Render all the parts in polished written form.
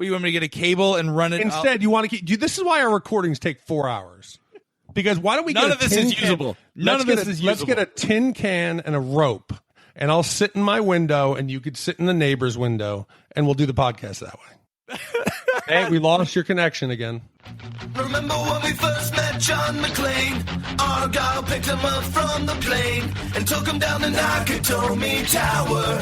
What, you want me to get a cable and run it? Instead, you want to keep. This is why our recordings take 4 hours. Because why don't we None get of this is usable. None of this is usable. Let's get a tin can and a rope, and I'll sit in my window, and you could sit in the neighbor's window, and we'll do the podcast that way. Hey, we lost your connection again. Remember when we first met John McClane? Argyle picked him up from the plane and took him down the Nakatomi Tower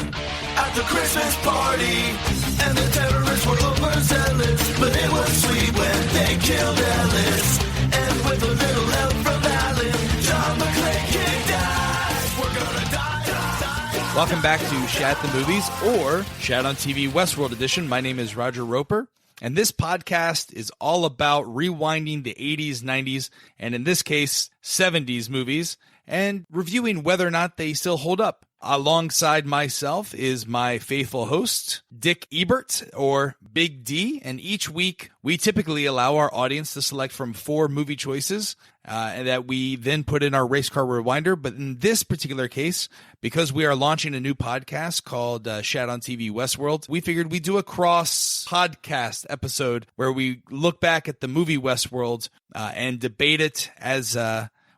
at the Christmas party. And the terrorists were overzealous, but it was sweet when they killed Ellis. And with a little help from Alan, John McClane kicked ass. We're gonna die. Welcome back to Shat the Movies, or Shat on TV Westworld Edition. My name is Roger Roeper, and this podcast is all about rewinding the 80s, 90s, and in this case, 70s movies, and reviewing whether or not they still hold up. Alongside myself is my faithful host, Dick Ebert, or Big D, and each week we typically allow our audience to select from 4 movie choices that we then put in our race car rewinder. But in this particular case, because we are launching a new podcast called Shat on TV Westworld, we figured we'd do a cross-podcast episode where we look back at the movie Westworld and debate it as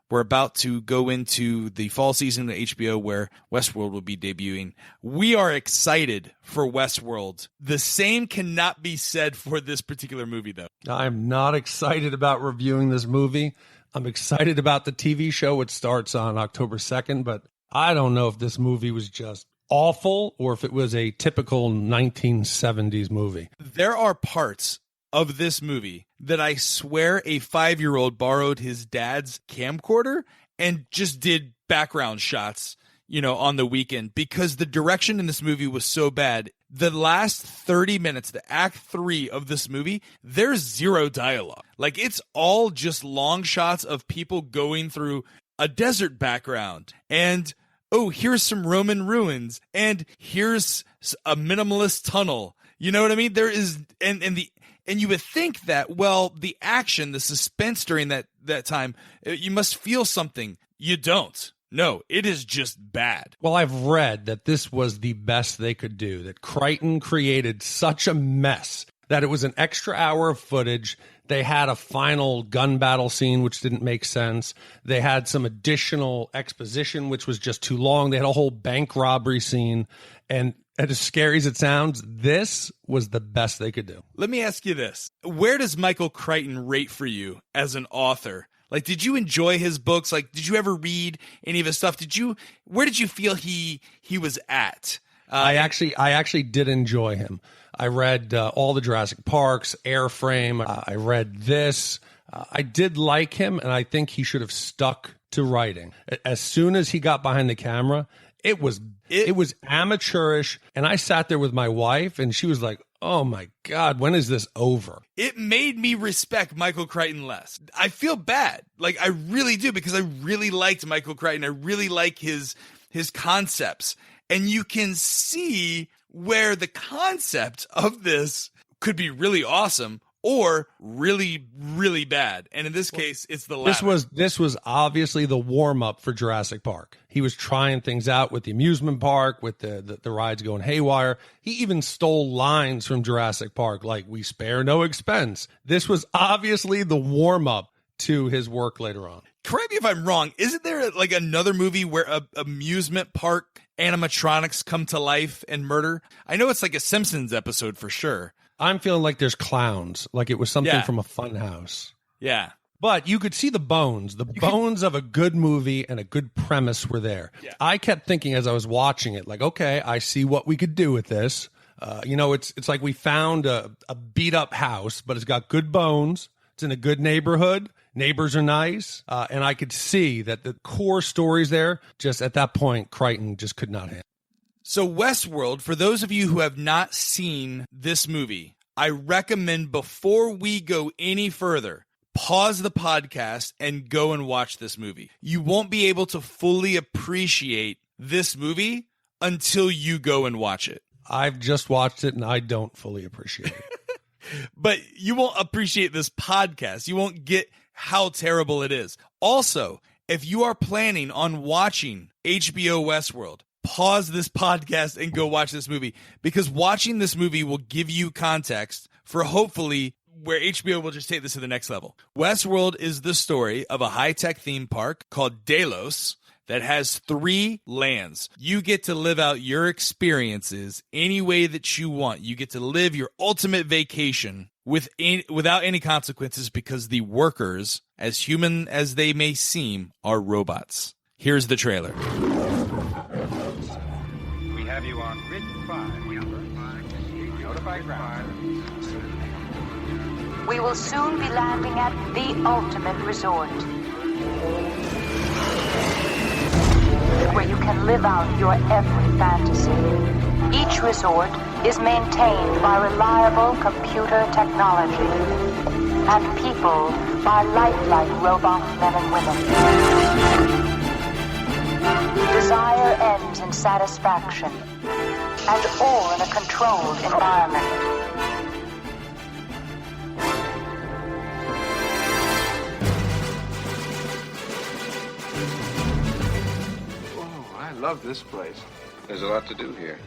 we're about to go into the fall season of HBO where Westworld will be debuting. We are excited for Westworld. The same cannot be said for this particular movie, though. I'm not excited about reviewing this movie. I'm excited about the TV show, which starts on October 2nd, but I don't know if this movie was just awful or if it was a typical 1970s movie. There are parts of this movie that I swear a 5-year-old borrowed his dad's camcorder and just did background shots, on the weekend, because the direction in this movie was so bad. The last 30 minutes, the act 3 of this movie, there's zero dialogue. Like, it's all just long shots of people going through a desert background and, oh, here's some Roman ruins and here's a minimalist tunnel. You know what I mean? There is, and you would think that, well, the action, the suspense during that time, you must feel something. You don't. No, it is just bad. Well, I've read that this was the best they could do, that Crichton created such a mess that it was an extra hour of footage. They had a final gun battle scene, which didn't make sense. They had some additional exposition, which was just too long. They had a whole bank robbery scene. And as scary as it sounds, this was the best they could do. Let me ask you this. Where does Michael Crichton rate for you as an author? Like, did you enjoy his books? Like, did you ever read any of his stuff? Where did you feel he was at? I actually did enjoy him. I read all the Jurassic Parks, Airframe. I read this. I did like him, and I think he should have stuck to writing. As soon as he got behind the camera, it was amateurish, and I sat there with my wife, and she was like, oh my God, when is this over? It made me respect Michael Crichton less. I feel bad. Like, I really do, because I really liked Michael Crichton. I really like his concepts. And you can see where the concept of this could be really awesome or really, really bad. And in this case, it's the latter. This was obviously the warm-up for Jurassic Park. He was trying things out with the amusement park, with the rides going haywire. He even stole lines from Jurassic Park, like, we spare no expense. This was obviously the warm-up to his work later on. Correct me if I'm wrong. Isn't there like another movie where a amusement park animatronics come to life and murder? I know it's like a Simpsons episode for sure. I'm feeling like there's clowns, like it was something from a fun house. Yeah. But you could see the bones. The bones of a good movie and a good premise were there. Yeah. I kept thinking as I was watching it, like, okay, I see what we could do with this. It's like we found a beat-up house, but it's got good bones. It's in a good neighborhood. Neighbors are nice. And I could see that the core stories there, just at that point, Crichton just could not handle. So Westworld, for those of you who have not seen this movie, I recommend before we go any further, pause the podcast and go and watch this movie. You won't be able to fully appreciate this movie until you go and watch it. I've just watched it and I don't fully appreciate it. But you won't appreciate this podcast. You won't get how terrible it is. Also, if you are planning on watching HBO Westworld, pause this podcast and go watch this movie, because watching this movie will give you context for hopefully where HBO will just take this to the next level. Westworld is the story of a high-tech theme park called Delos that has 3 lands. You get to live out your experiences any way that you want. You get to live your ultimate vacation without any consequences because the workers, as human as they may seem, are robots. Here's the trailer. We have you on grid 5. Notify ground. We will soon be landing at the ultimate resort, where you can live out your every fantasy. Each resort is maintained by reliable computer technology and peopled by lifelike robot men and women. Desire ends in satisfaction and all in a controlled environment. I love this place. There's a lot to do here.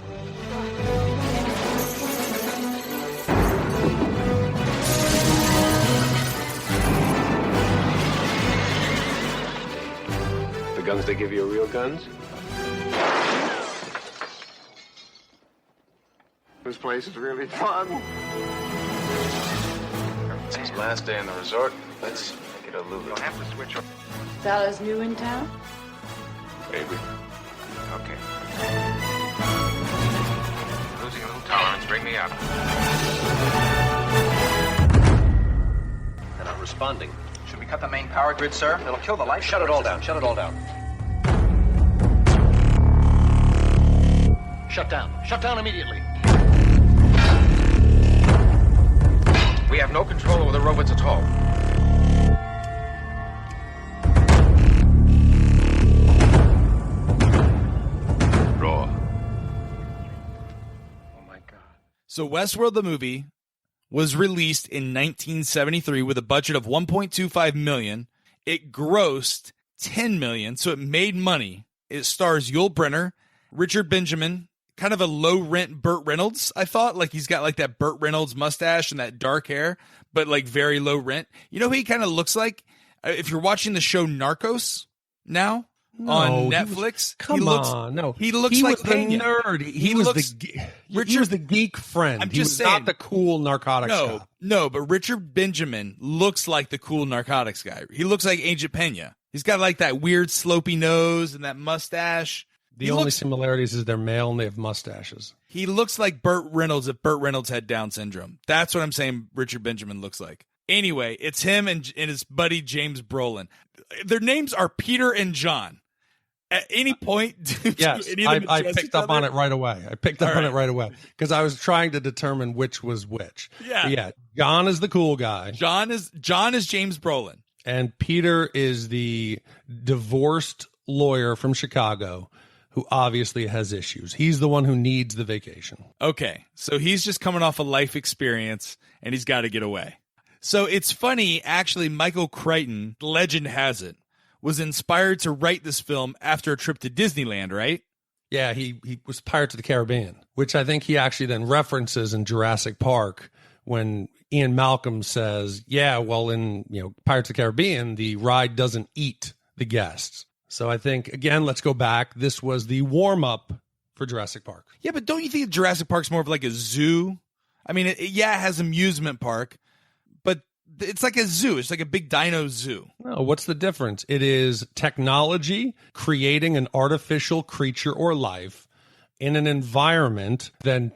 The guns they give you are real guns? This place is really fun. It's his last day in the resort. Let's make it a Lulu. You'll have to switch on. Fellas new in town? Baby. Okay. Losing a little tolerance. Bring me up. They're not responding. Should we cut the main power grid, sir? It'll kill the light. Shut it all down. Shut it all down. Shut down. Shut down immediately. We have no control over the robots at all. Raw. Oh my God. So Westworld the movie was released in 1973 with a budget of $1.25 million. It grossed $10 million, so it made money. It stars Yul Brynner, Richard Benjamin, kind of a low-rent Burt Reynolds, I thought. Like, he's got, like, that Burt Reynolds mustache and that dark hair, but, like, very low rent. You know who he kind of looks like? If you're watching the show Narcos now on Netflix. He looks like the Pena. nerd. He was the geek friend. I'm He just was saying. not the cool narcotics guy. No, but Richard Benjamin looks like the cool narcotics guy. He looks like Agent Pena. He's got, like, that weird slopey nose and that mustache. The only similarities is they're male and they have mustaches. He looks like Burt Reynolds if Burt Reynolds had Down syndrome. That's what I'm saying Richard Benjamin looks like. Anyway, it's him and his buddy James Brolin. Their names are Peter and John. At any point, yes, I picked up on it right away. Because I was trying to determine which was which. Yeah. John is the cool guy. John is James Brolin. And Peter is the divorced lawyer from Chicago who obviously has issues. He's the one who needs the vacation. Okay, so he's just coming off a life experience, and he's got to get away. So it's funny, actually, Michael Crichton, legend has it, was inspired to write this film after a trip to Disneyland, right? Yeah, he was Pirates of the Caribbean, which I think he actually then references in Jurassic Park when Ian Malcolm says, yeah, well, in Pirates of the Caribbean, the ride doesn't eat the guests. So I think, again, let's go back. This was the warm-up for Jurassic Park. Yeah, but don't you think Jurassic Park's more of like a zoo? I mean, it has amusement park, but it's like a zoo. It's like a big dino zoo. No, what's the difference? It is technology creating an artificial creature or life in an environment, then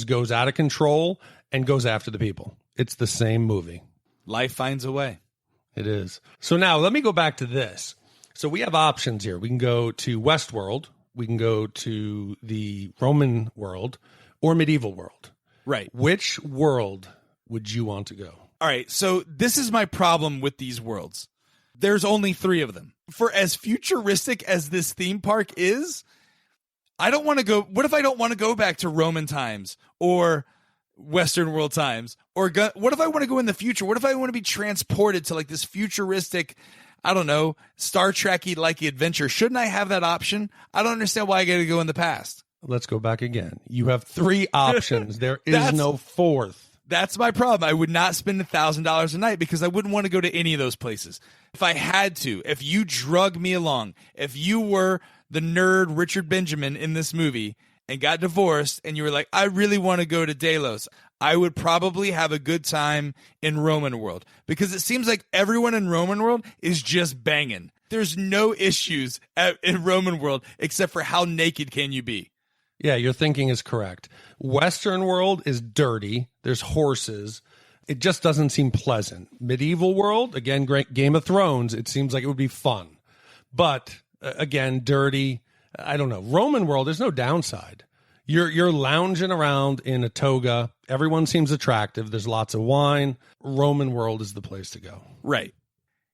goes out of control, and goes after the people. It's the same movie. Life finds a way. It is. So now let me go back to this. So we have options here. We can go to Westworld, we can go to the Roman world, or medieval world. Right. Which world would you want to go? All right, so this is my problem with these worlds. There's only 3 of them. For as futuristic as this theme park is, I don't want to go. What if I don't want to go back to Roman times or Western world times? Or what if I want to go in the future? What if I want to be transported to like this futuristic, I don't know, Star Trek-y like adventure? Shouldn't I have that option? I don't understand why I got to go in the past. Let's go back again. You have 3 options. There is no fourth. That's my problem. I would not spend $1,000 a night because I wouldn't want to go to any of those places. If I had to, if you drug me along, if you were the nerd Richard Benjamin in this movie and got divorced and you were like, I really want to go to Delos, I would probably have a good time in Roman World because it seems like everyone in Roman World is just banging. There's no issues in Roman World except for how naked can you be. Yeah, your thinking is correct. Western world is dirty. There's horses. It just doesn't seem pleasant. Medieval world, again, great Game of Thrones, it seems like it would be fun. But, again, dirty. I don't know. Roman world, there's no downside. You're lounging around in a toga. Everyone seems attractive. There's lots of wine. Roman world is the place to go. Right.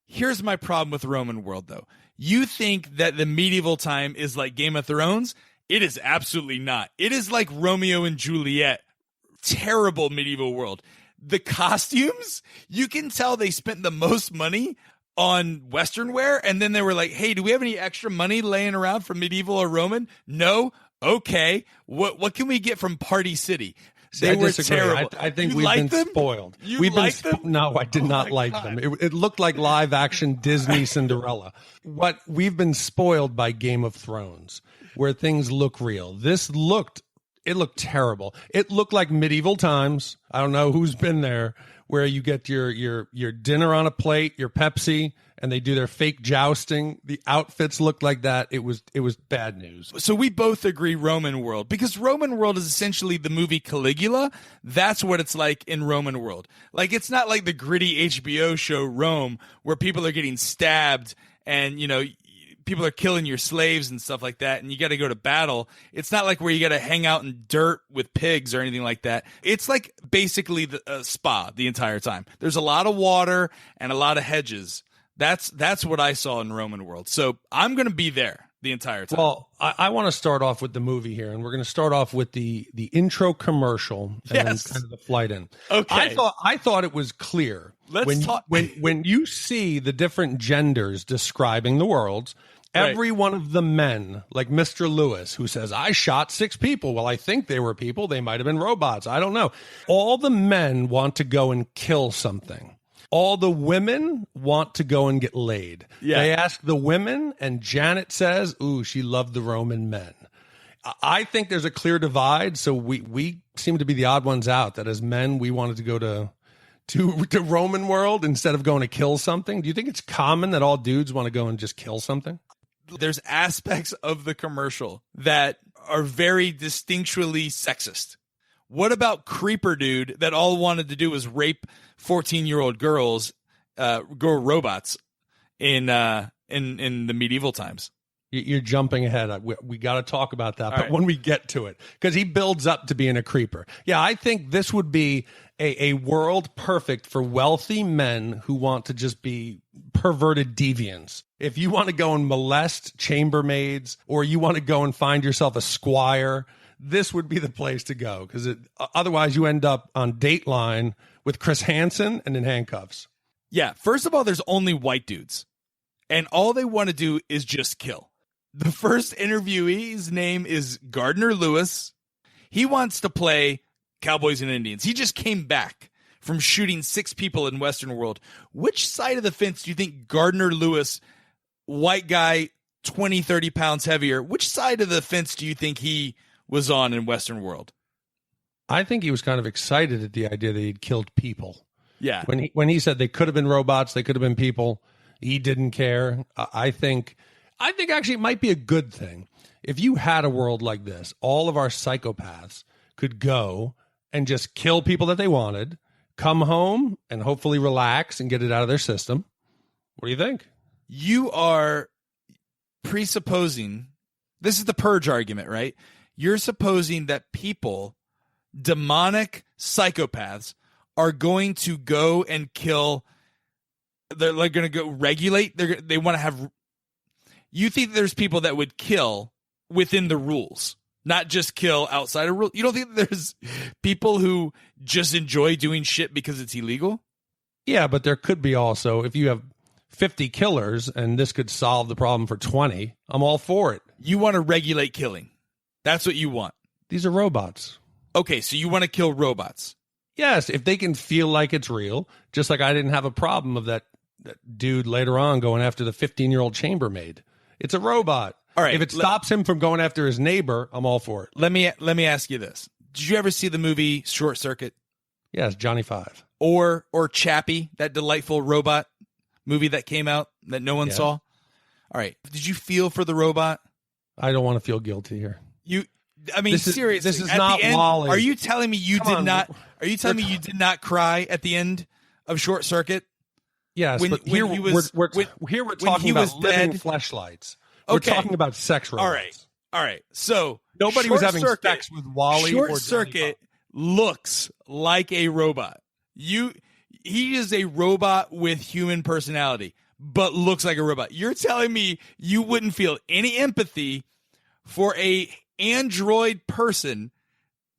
Here's my problem with Roman world, though. You think that the medieval time is like Game of Thrones? It is absolutely not. It is like Romeo and Juliet. Terrible medieval world. The costumes, you can tell they spent the most money on Western wear, and then they were like, hey, do we have any extra money laying around for medieval or Roman? No? Okay. What can we get from Party City? They were terrible. I think we've been them? spoiled. You liked them? No, I did not like them. It looked like live action Disney Cinderella. What we've been spoiled by Game of Thrones, where things look real. It looked terrible. It looked like medieval times. I don't know who's been there, where you get your dinner on a plate, your Pepsi, and they do their fake jousting. The outfits looked like that. It was bad news. So we both agree Roman world, because Roman world is essentially the movie Caligula. That's what it's like in Roman world. Like, it's not like the gritty HBO show Rome, where people are getting stabbed and, people are killing your slaves and stuff like that, and you got to go to battle. It's not like where you got to hang out in dirt with pigs or anything like that. It's like basically a spa the entire time. There's a lot of water and a lot of hedges. That's what I saw in Roman world. So I'm going to be there the entire time. Well, I want to start off with the movie here, and we're going to start off with the intro commercial and then kind of the flight in. Okay. I thought it was clear. Let's talk. When you see the different genders describing the worlds, every one of the men, like Mr. Lewis, who says, I shot 6 people. Well, I think they were people. They might have been robots. I don't know. All the men want to go and kill something. All the women want to go and get laid. Yeah. They ask the women, and Janet says, ooh, she loved the Roman men. I think there's a clear divide, so we seem to be the odd ones out, that as men, we wanted to go to Roman world instead of going to kill something. Do you think it's common that all dudes want to go and just kill something? There's aspects of the commercial that are very distinctually sexist. What about Creeper Dude that all wanted to do was rape 14-year-old girls, robots in the medieval times? You're jumping ahead. We got to talk about that, but right. when we get to it, because he builds up to being a creeper. Yeah, I think this would be a world perfect for wealthy men who want to just be perverted deviants. If you want to go and molest chambermaids, or you want to go and find yourself a squire, this would be the place to go, because otherwise you end up on Dateline with Chris Hansen and in handcuffs. Yeah, first of all, there's only white dudes, and all they want to do is just kill. The first interviewee's name is Gardner Lewis. He wants to play Cowboys and Indians. He just came back from shooting 6 people in Western world. Which side of the fence do you think Gardner Lewis, white guy, 20, 30 pounds heavier, which side of the fence do you think he was on in Western world? I think he was kind of excited at the idea that he'd killed people. Yeah. When he said they could have been robots, they could have been people, he didn't care. I think actually it might be a good thing. If you had a world like this, all of our psychopaths could go and just kill people that they wanted, come home and hopefully relax and get it out of their system. What do you think? You are presupposing, this is the purge argument, right? You're supposing that people, demonic psychopaths, are going to go and kill. They're like going to go regulate. They want to have. You think there's people that would kill within the rules, not just kill outside of rules? You don't think there's people who just enjoy doing shit because it's illegal? Yeah, but there could be also, if you have 50 killers and this could solve the problem for 20, I'm all for it. You want to regulate killing. That's what you want. These are robots. Okay, so you want to kill robots. Yes, if they can feel like it's real, just like I didn't have a problem of that dude later on going after the 15-year-old chambermaid. It's a robot. All right, if it stops him from going after his neighbor, I'm all for it. Let me ask you this. Did you ever see the movie Short Circuit? Yes, Johnny Five. Or Chappie, that delightful robot movie that came out that no one saw? All right. Did you feel for the robot? I don't want to feel guilty here. Seriously. This is not end, Wall-E. Are you telling me you did not cry at the end of Short Circuit? Yes, but here we're talking about living fleshlights. We're talking about sex robots. All right. So nobody was having sex with Wall-E. Short Circuit looks like a robot. He is a robot with human personality, but looks like a robot. You're telling me you wouldn't feel any empathy for a android person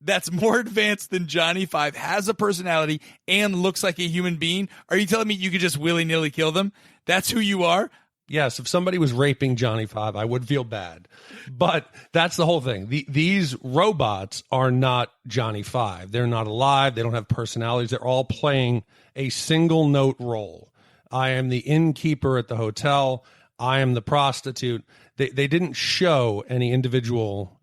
that's more advanced than Johnny Five, has a personality, and looks like a human being? Are you telling me you could just willy-nilly kill them? That's who you are? Yes, if somebody was raping Johnny Five, I would feel bad. But that's the whole thing. These robots are not Johnny Five. They're not alive. They don't have personalities. They're all playing a single note role. I am the innkeeper at the hotel. I am the prostitute. They didn't show any individual,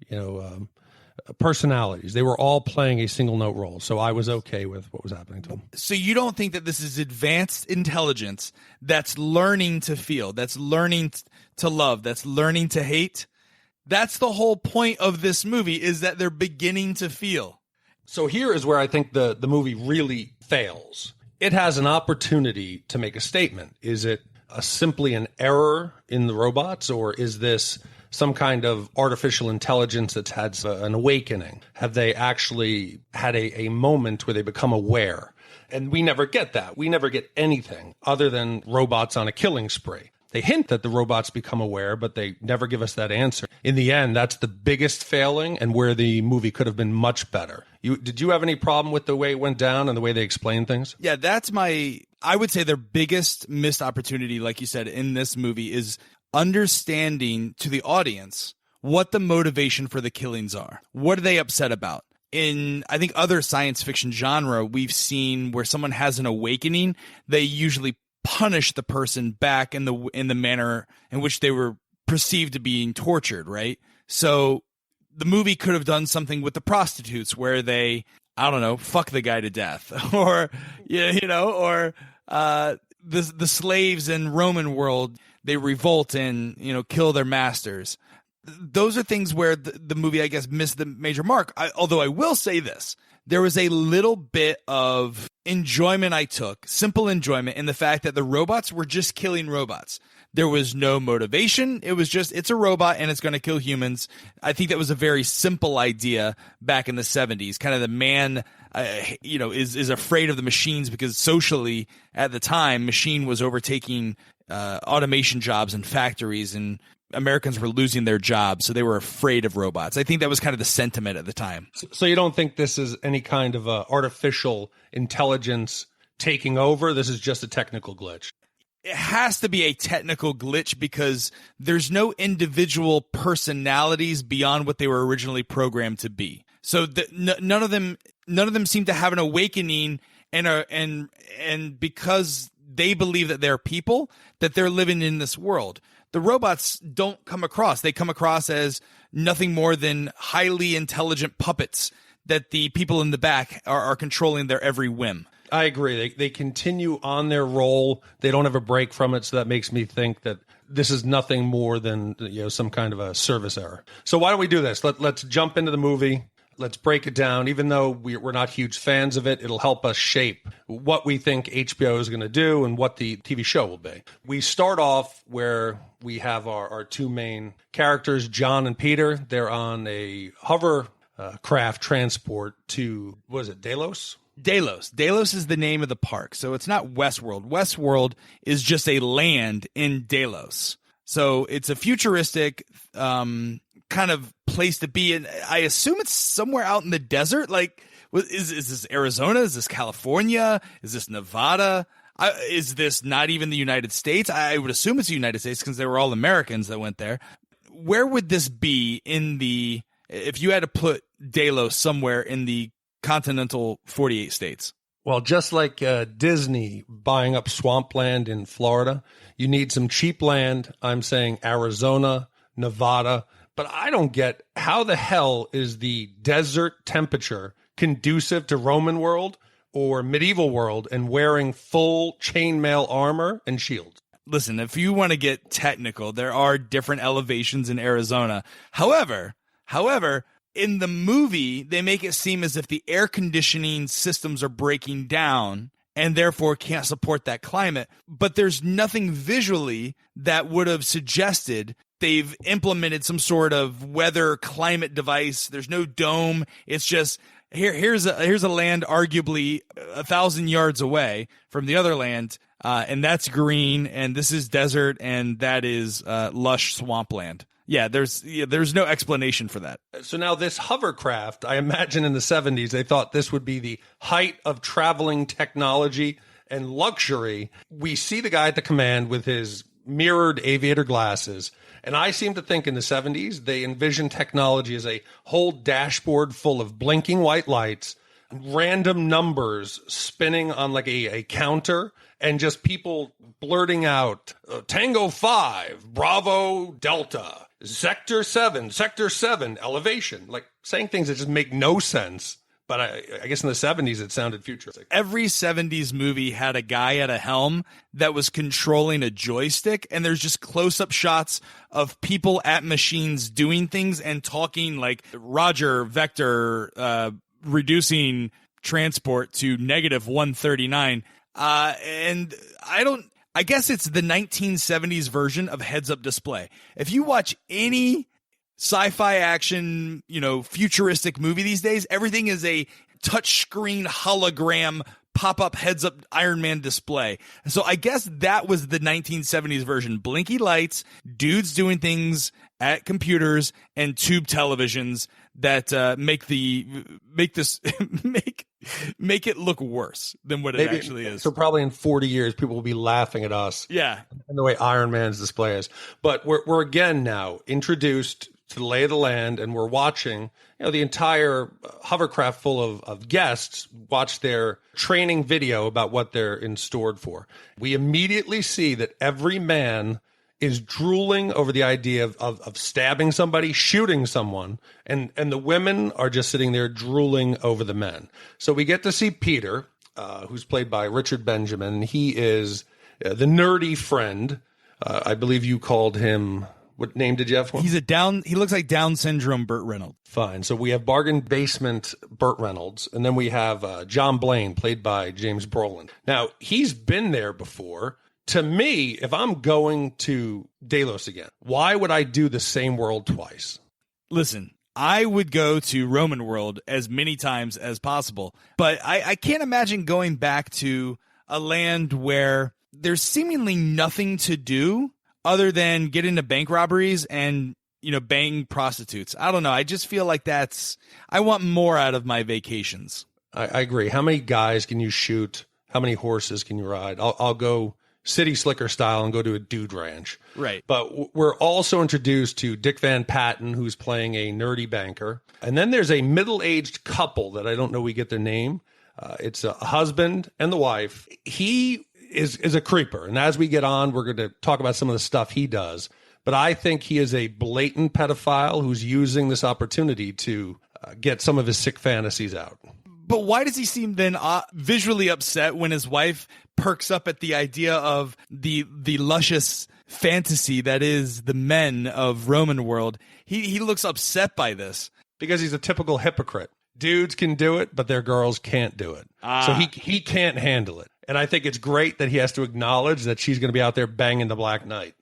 personalities. They were all playing a single note role. So I was okay with what was happening to them. So you don't think that this is advanced intelligence that's learning to feel, that's learning to love, that's learning to hate? That's the whole point of this movie, is that they're beginning to feel. So here is where I think the movie really fails. It has an opportunity to make a statement. Is it simply an error in the robots, or is this some kind of artificial intelligence that's had an awakening? Have they actually had a moment where they become aware? And we never get that. We never get anything other than robots on a killing spree. They hint that the robots become aware, but they never give us that answer. In the end, that's the biggest failing and where the movie could have been much better. Did you have any problem with the way it went down and the way they explained things? Yeah, I would say their biggest missed opportunity, like you said, in this movie is understanding to the audience what the motivation for the killings are. What are they upset about? In, I think, other science fiction genre, we've seen where someone has an awakening, they usually punish the person back in the manner in which they were perceived to being tortured, right? So the movie could have done something with the prostitutes where they, I don't know, fuck the guy to death, or the slaves in Roman world, they revolt and kill their masters. Those are things where the movie, I guess, missed the major mark. Although I will say this. There was a little bit of enjoyment I took, simple enjoyment, in the fact that the robots were just killing robots. There was no motivation. It was just, it's a robot and it's going to kill humans. I think that was a very simple idea back in the 70s. Kind of the man, is afraid of the machines because socially at the time, machine was overtaking automation jobs in factories, and Americans were losing their jobs, so they were afraid of robots. I think that was kind of the sentiment at the time. So you don't think this is any kind of artificial intelligence taking over? This is just a technical glitch? It has to be a technical glitch because there's no individual personalities beyond what they were originally programmed to be. So none of them seem to have an awakening, and because they believe that they're people, that they're living in this world. The robots don't come across. They come across as nothing more than highly intelligent puppets that the people in the back are controlling their every whim. I agree. They continue on their role. They don't have a break from it, so that makes me think that this is nothing more than some kind of a service error. So why don't we do this? Let's jump into the movie. Let's break it down. Even though we're not huge fans of it, it'll help us shape what we think HBO is going to do and what the TV show will be. We start off where we have our two main characters, John and Peter. They're on a hovercraft transport to, what is it, Delos? Delos. Delos is the name of the park. So it's not Westworld. Westworld is just a land in Delos. So it's a futuristic kind of place to be. And I assume it's somewhere out in the desert. Like, is this Arizona? Is this California? Is this Nevada? Is this not even the United States? I would assume it's the United States because they were all Americans that went there. Where would this be if you had to put Delos somewhere in the continental 48 states. Well, just like Disney buying up swampland in Florida, you need some cheap land. I'm saying Arizona, Nevada. But I don't get how the hell is the desert temperature conducive to Roman world or medieval world and wearing full chainmail armor and shields? Listen, if you want to get technical, there are different elevations in Arizona. However, in the movie, they make it seem as if the air conditioning systems are breaking down and therefore can't support that climate. But there's nothing visually that would have suggested they've implemented some sort of weather climate device. There's no dome. It's just here's a land arguably 1,000 yards away from the other land, and that's green, and this is desert, and that is lush swampland. Yeah, there's no explanation for that. So now this hovercraft, I imagine in the 70s, they thought this would be the height of traveling technology and luxury. We see the guy at the command with his mirrored aviator glasses. And I seem to think in the 70s, they envisioned technology as a whole dashboard full of blinking white lights, random numbers spinning on like a counter, and just people blurting out Tango 5, Bravo Delta, Sector 7, elevation, like saying things that just make no sense. But I guess in the 70s, it sounded futuristic. Every 70s movie had a guy at a helm that was controlling a joystick, and there's just close-up shots of people at machines doing things and talking like Roger, Vector, reducing transport to -139. And I guess it's the 1970s version of heads-up display. If you watch any sci-fi action, futuristic movie these days, everything is a touchscreen hologram pop-up heads-up Iron Man display. So I guess that was the 1970s version. Blinky lights, dudes doing things at computers, and tube televisions that make it look worse than what it actually is. So probably in 40 years, people will be laughing at us. Yeah. And the way Iron Man's display is. But we're again now introduced to the lay of the land, and we're watching, the entire hovercraft full of guests watch their training video about what they're in stored for. We immediately see that every man is drooling over the idea of stabbing somebody, shooting someone, and the women are just sitting there drooling over the men. So we get to see Peter, who's played by Richard Benjamin. He is the nerdy friend. I believe you called him, what name did you have for him? He looks like Down syndrome Burt Reynolds. Fine. So we have bargain basement Burt Reynolds, and then we have John Blane, played by James Brolin. Now, he's been there before. To me, if I'm going to Delos again, why would I do the same world twice? Listen, I would go to Roman world as many times as possible, but I can't imagine going back to a land where there's seemingly nothing to do other than get into bank robberies and, bang prostitutes. I don't know. I just feel like I want more out of my vacations. I agree. How many guys can you shoot? How many horses can you ride? I'll go City Slicker style and go to a dude ranch. Right. But we're also introduced to Dick Van Patten, who's playing a nerdy banker. And then there's a middle-aged couple that I don't know we get their name. It's a husband and the wife. He is a creeper. And as we get on, we're going to talk about some of the stuff he does. But I think he is a blatant pedophile who's using this opportunity to get some of his sick fantasies out. But why does he seem then visually upset when his wife perks up at the idea of the luscious fantasy that is the men of Roman world? He looks upset by this. Because he's a typical hypocrite. Dudes can do it, but their girls can't do it. So he can't handle it. And I think it's great that he has to acknowledge that she's going to be out there banging the Black Knight.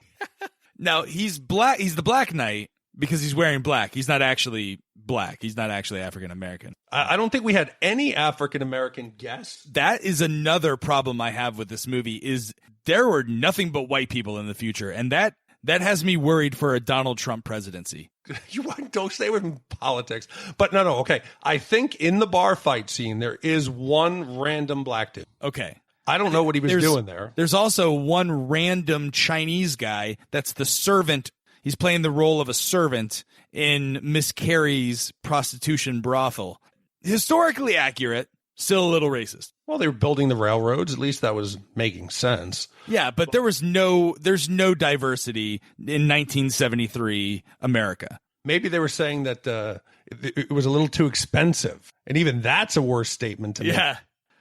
Now, he's black. He's the Black Knight because he's wearing black. He's not actually black. He's not actually African-American. I don't think we had any African-American guests. That is another problem I have with this movie is there were nothing but white people in the future. And that has me worried for a Donald Trump presidency. You don't stay with politics. But no. Okay. I think in the bar fight scene, there is one random black dude. Okay. I don't know what he was doing there. There's also one random Chinese guy that's the servant. He's playing the role of a servant in Miss Carey's prostitution brothel. historically accurate, still a little racist. Well, they were building the railroads. At least that was making sense. Yeah, but there's no diversity in 1973 America. Maybe they were saying that it was a little too expensive. And even that's a worse statement to make. Yeah.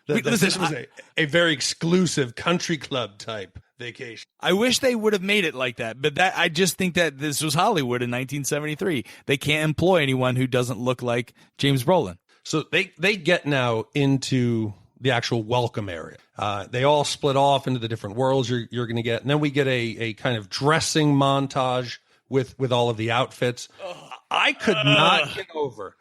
That this was a very exclusive country club type vacation. I wish they would have made it like that, but I just think that this was Hollywood in 1973. They can't employ anyone who doesn't look like James Brolin. So they get now into the actual welcome area. They all split off into the different worlds you're going to get. And then we get a kind of dressing montage with all of the outfits. I could not get over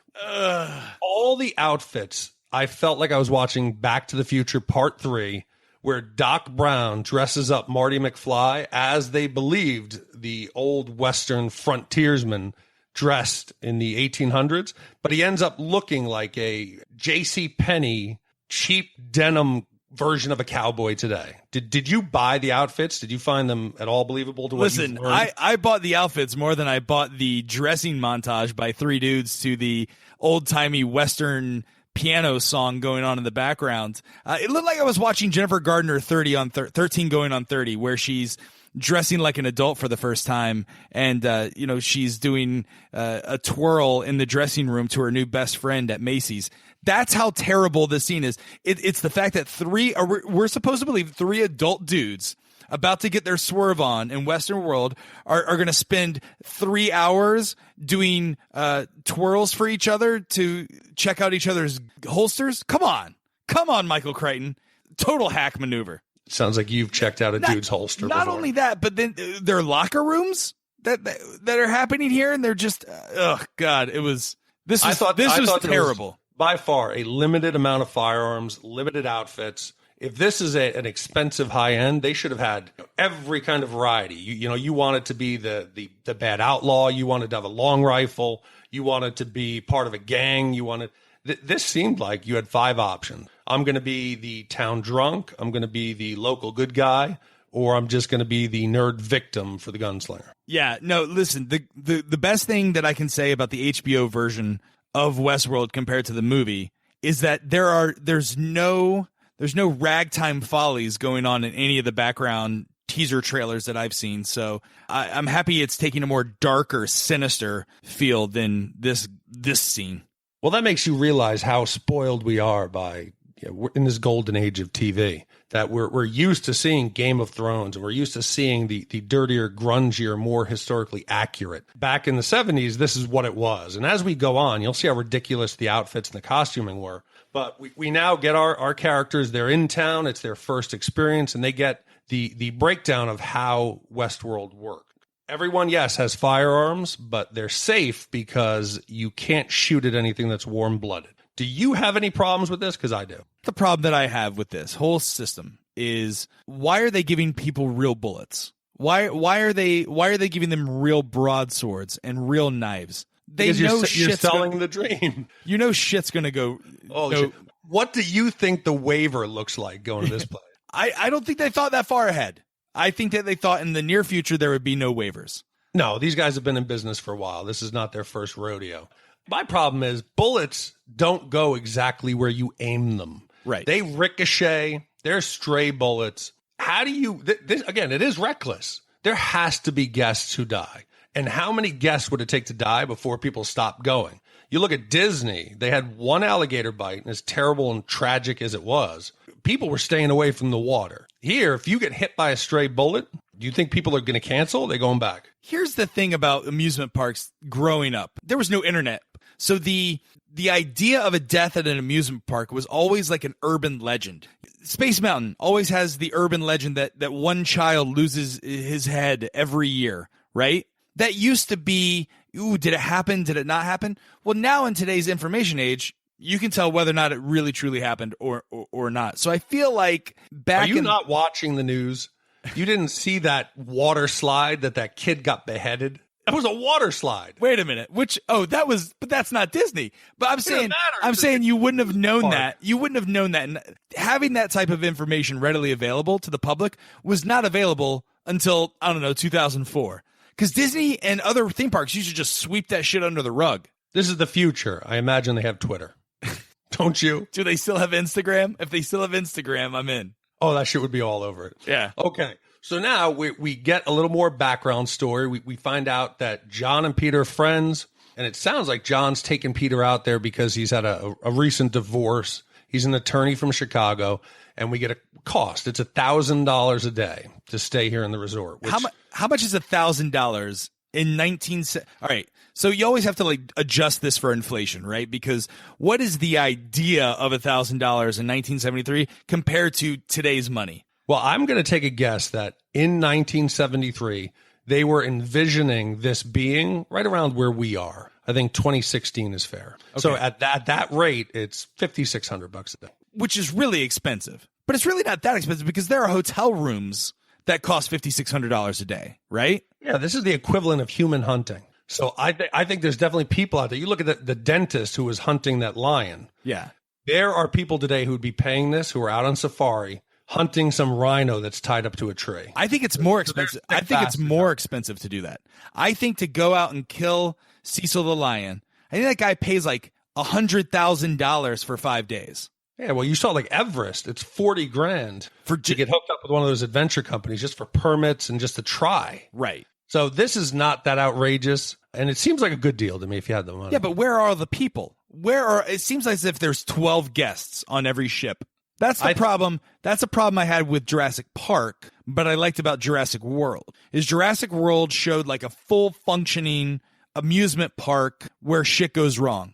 all the outfits. I felt like I was watching Back to the Future Part 3, where Doc Brown dresses up Marty McFly as they believed the old Western frontiersman dressed in the 1800s, but he ends up looking like a J.C. Penney cheap denim version of a cowboy today. Did you buy the outfits? Did you find them at all believable to what Listen, I bought the outfits more than I bought the dressing montage by three dudes to the old-timey Western piano song going on in the background. It looked like I was watching Jennifer Gardner 13 going on 30, where she's dressing like an adult for the first time, and she's doing a twirl in the dressing room to her new best friend at Macy's. That's how terrible this scene is. It's the fact that we're supposed to believe three adult dudes about to get their swerve on in Western world are going to spend 3 hours doing twirls for each other to check out each other's holsters. Come on, Michael Crichton. Total hack maneuver. Sounds like you've checked out a dude's holster Not before. only that, but then there are locker rooms that are happening here, and they're just God, this was terrible. By far a limited amount of firearms, limited outfits. If this is an expensive high end, they should have had every kind of variety. You wanted to be the bad outlaw. You wanted to have a long rifle. You wanted to be part of a gang. This seemed like you had 5 options. I'm going to be the town drunk. I'm going to be the local good guy, or I'm just going to be the nerd victim for the gunslinger. Yeah, no, listen, the best thing that I can say about the HBO version of Westworld compared to the movie is that there's no ragtime follies going on in any of the background teaser trailers that I've seen. So I'm happy it's taking a more darker, sinister feel than this scene. Well, that makes you realize how spoiled we are by we're in this golden age of TV, that we're used to seeing Game of Thrones, and we're used to seeing the dirtier, grungier, more historically accurate. Back in the 70s, this is what it was. And as we go on, you'll see how ridiculous the outfits and the costuming were. But we now get our characters. They're in town. It's their first experience, and they get the breakdown of how Westworld works. Everyone, yes, has firearms, but they're safe because you can't shoot at anything that's warm-blooded. Do you have any problems with this? Because I do. The problem that I have with this whole system is, why are they giving people real bullets? Why are they giving them real broadswords and real knives? Because you're selling the dream. You know shit's going to go. Shit. What do you think the waiver looks like going to this place? I don't think they thought that far ahead. I think that they thought in the near future there would be no waivers. No, these guys have been in business for a while. This is not their first rodeo. My problem is bullets don't go exactly where you aim them. Right. They ricochet. They're stray bullets. How do you... Again, it is reckless. There has to be guests who die. And how many guests would it take to die before people stop going? You look at Disney. They had one alligator bite, and as terrible and tragic as it was, people were staying away from the water. Here, if you get hit by a stray bullet, do you think people are going to cancel? Or are they going back? Here's the thing about amusement parks growing up. There was no internet. So the idea of a death at an amusement park was always like an urban legend. Space Mountain always has the urban legend that one child loses his head every year, right? That used to be, ooh, did it happen? Did it not happen? Well, now in today's information age, you can tell whether or not it really truly happened or not. So I feel like Are you not watching the news? You didn't see that water slide that kid got beheaded? That was a water slide. Wait a minute. But that's not Disney. But I'm saying you wouldn't have known that. You wouldn't have known that. And having that type of information readily available to the public was not available until, 2004. Because Disney and other theme parks used to just sweep that shit under the rug. This is the future. I imagine they have Twitter. Don't you? Do they still have Instagram? If they still have Instagram, I'm in. Oh, that shit would be all over it. Yeah. Okay. So now we get a little more background story. We find out that John and Peter are friends, and it sounds like John's taking Peter out there because he's had a recent divorce. He's an attorney from Chicago, and we get a cost. It's $1,000 a day to stay here in the resort. Which, How much is $1,000 in 19? All right. So you always have to like adjust this for inflation, right? Because what is the idea of $1,000 in 1973 compared to today's money? Well, I'm going to take a guess that in 1973, they were envisioning this being right around where we are. I think 2016 is fair. Okay. So at that rate, it's $5,600 a day, which is really expensive. But it's really not that expensive because there are hotel rooms that cost $5,600 a day, right? Yeah, this is the equivalent of human hunting. So I think there's definitely people out there. You look at the dentist who was hunting that lion. Yeah. There are people today who would be paying this, who are out on safari, hunting some rhino that's tied up to a tree. I think it's more expensive. I think it's more expensive to do that. I think to go out and kill Cecil the lion, I think that guy pays like $100,000 for 5 days. Yeah, well, you saw like Everest. It's $40,000 to get hooked up with one of those adventure companies just for permits and just to try. Right. So this is not that outrageous, and it seems like a good deal to me if you had the money. Yeah, but where are the people? It seems as if there's 12 guests on every ship. That's the problem. That's a problem I had with Jurassic Park, but I liked about Jurassic World. Is Jurassic World showed like a full functioning amusement park where shit goes wrong.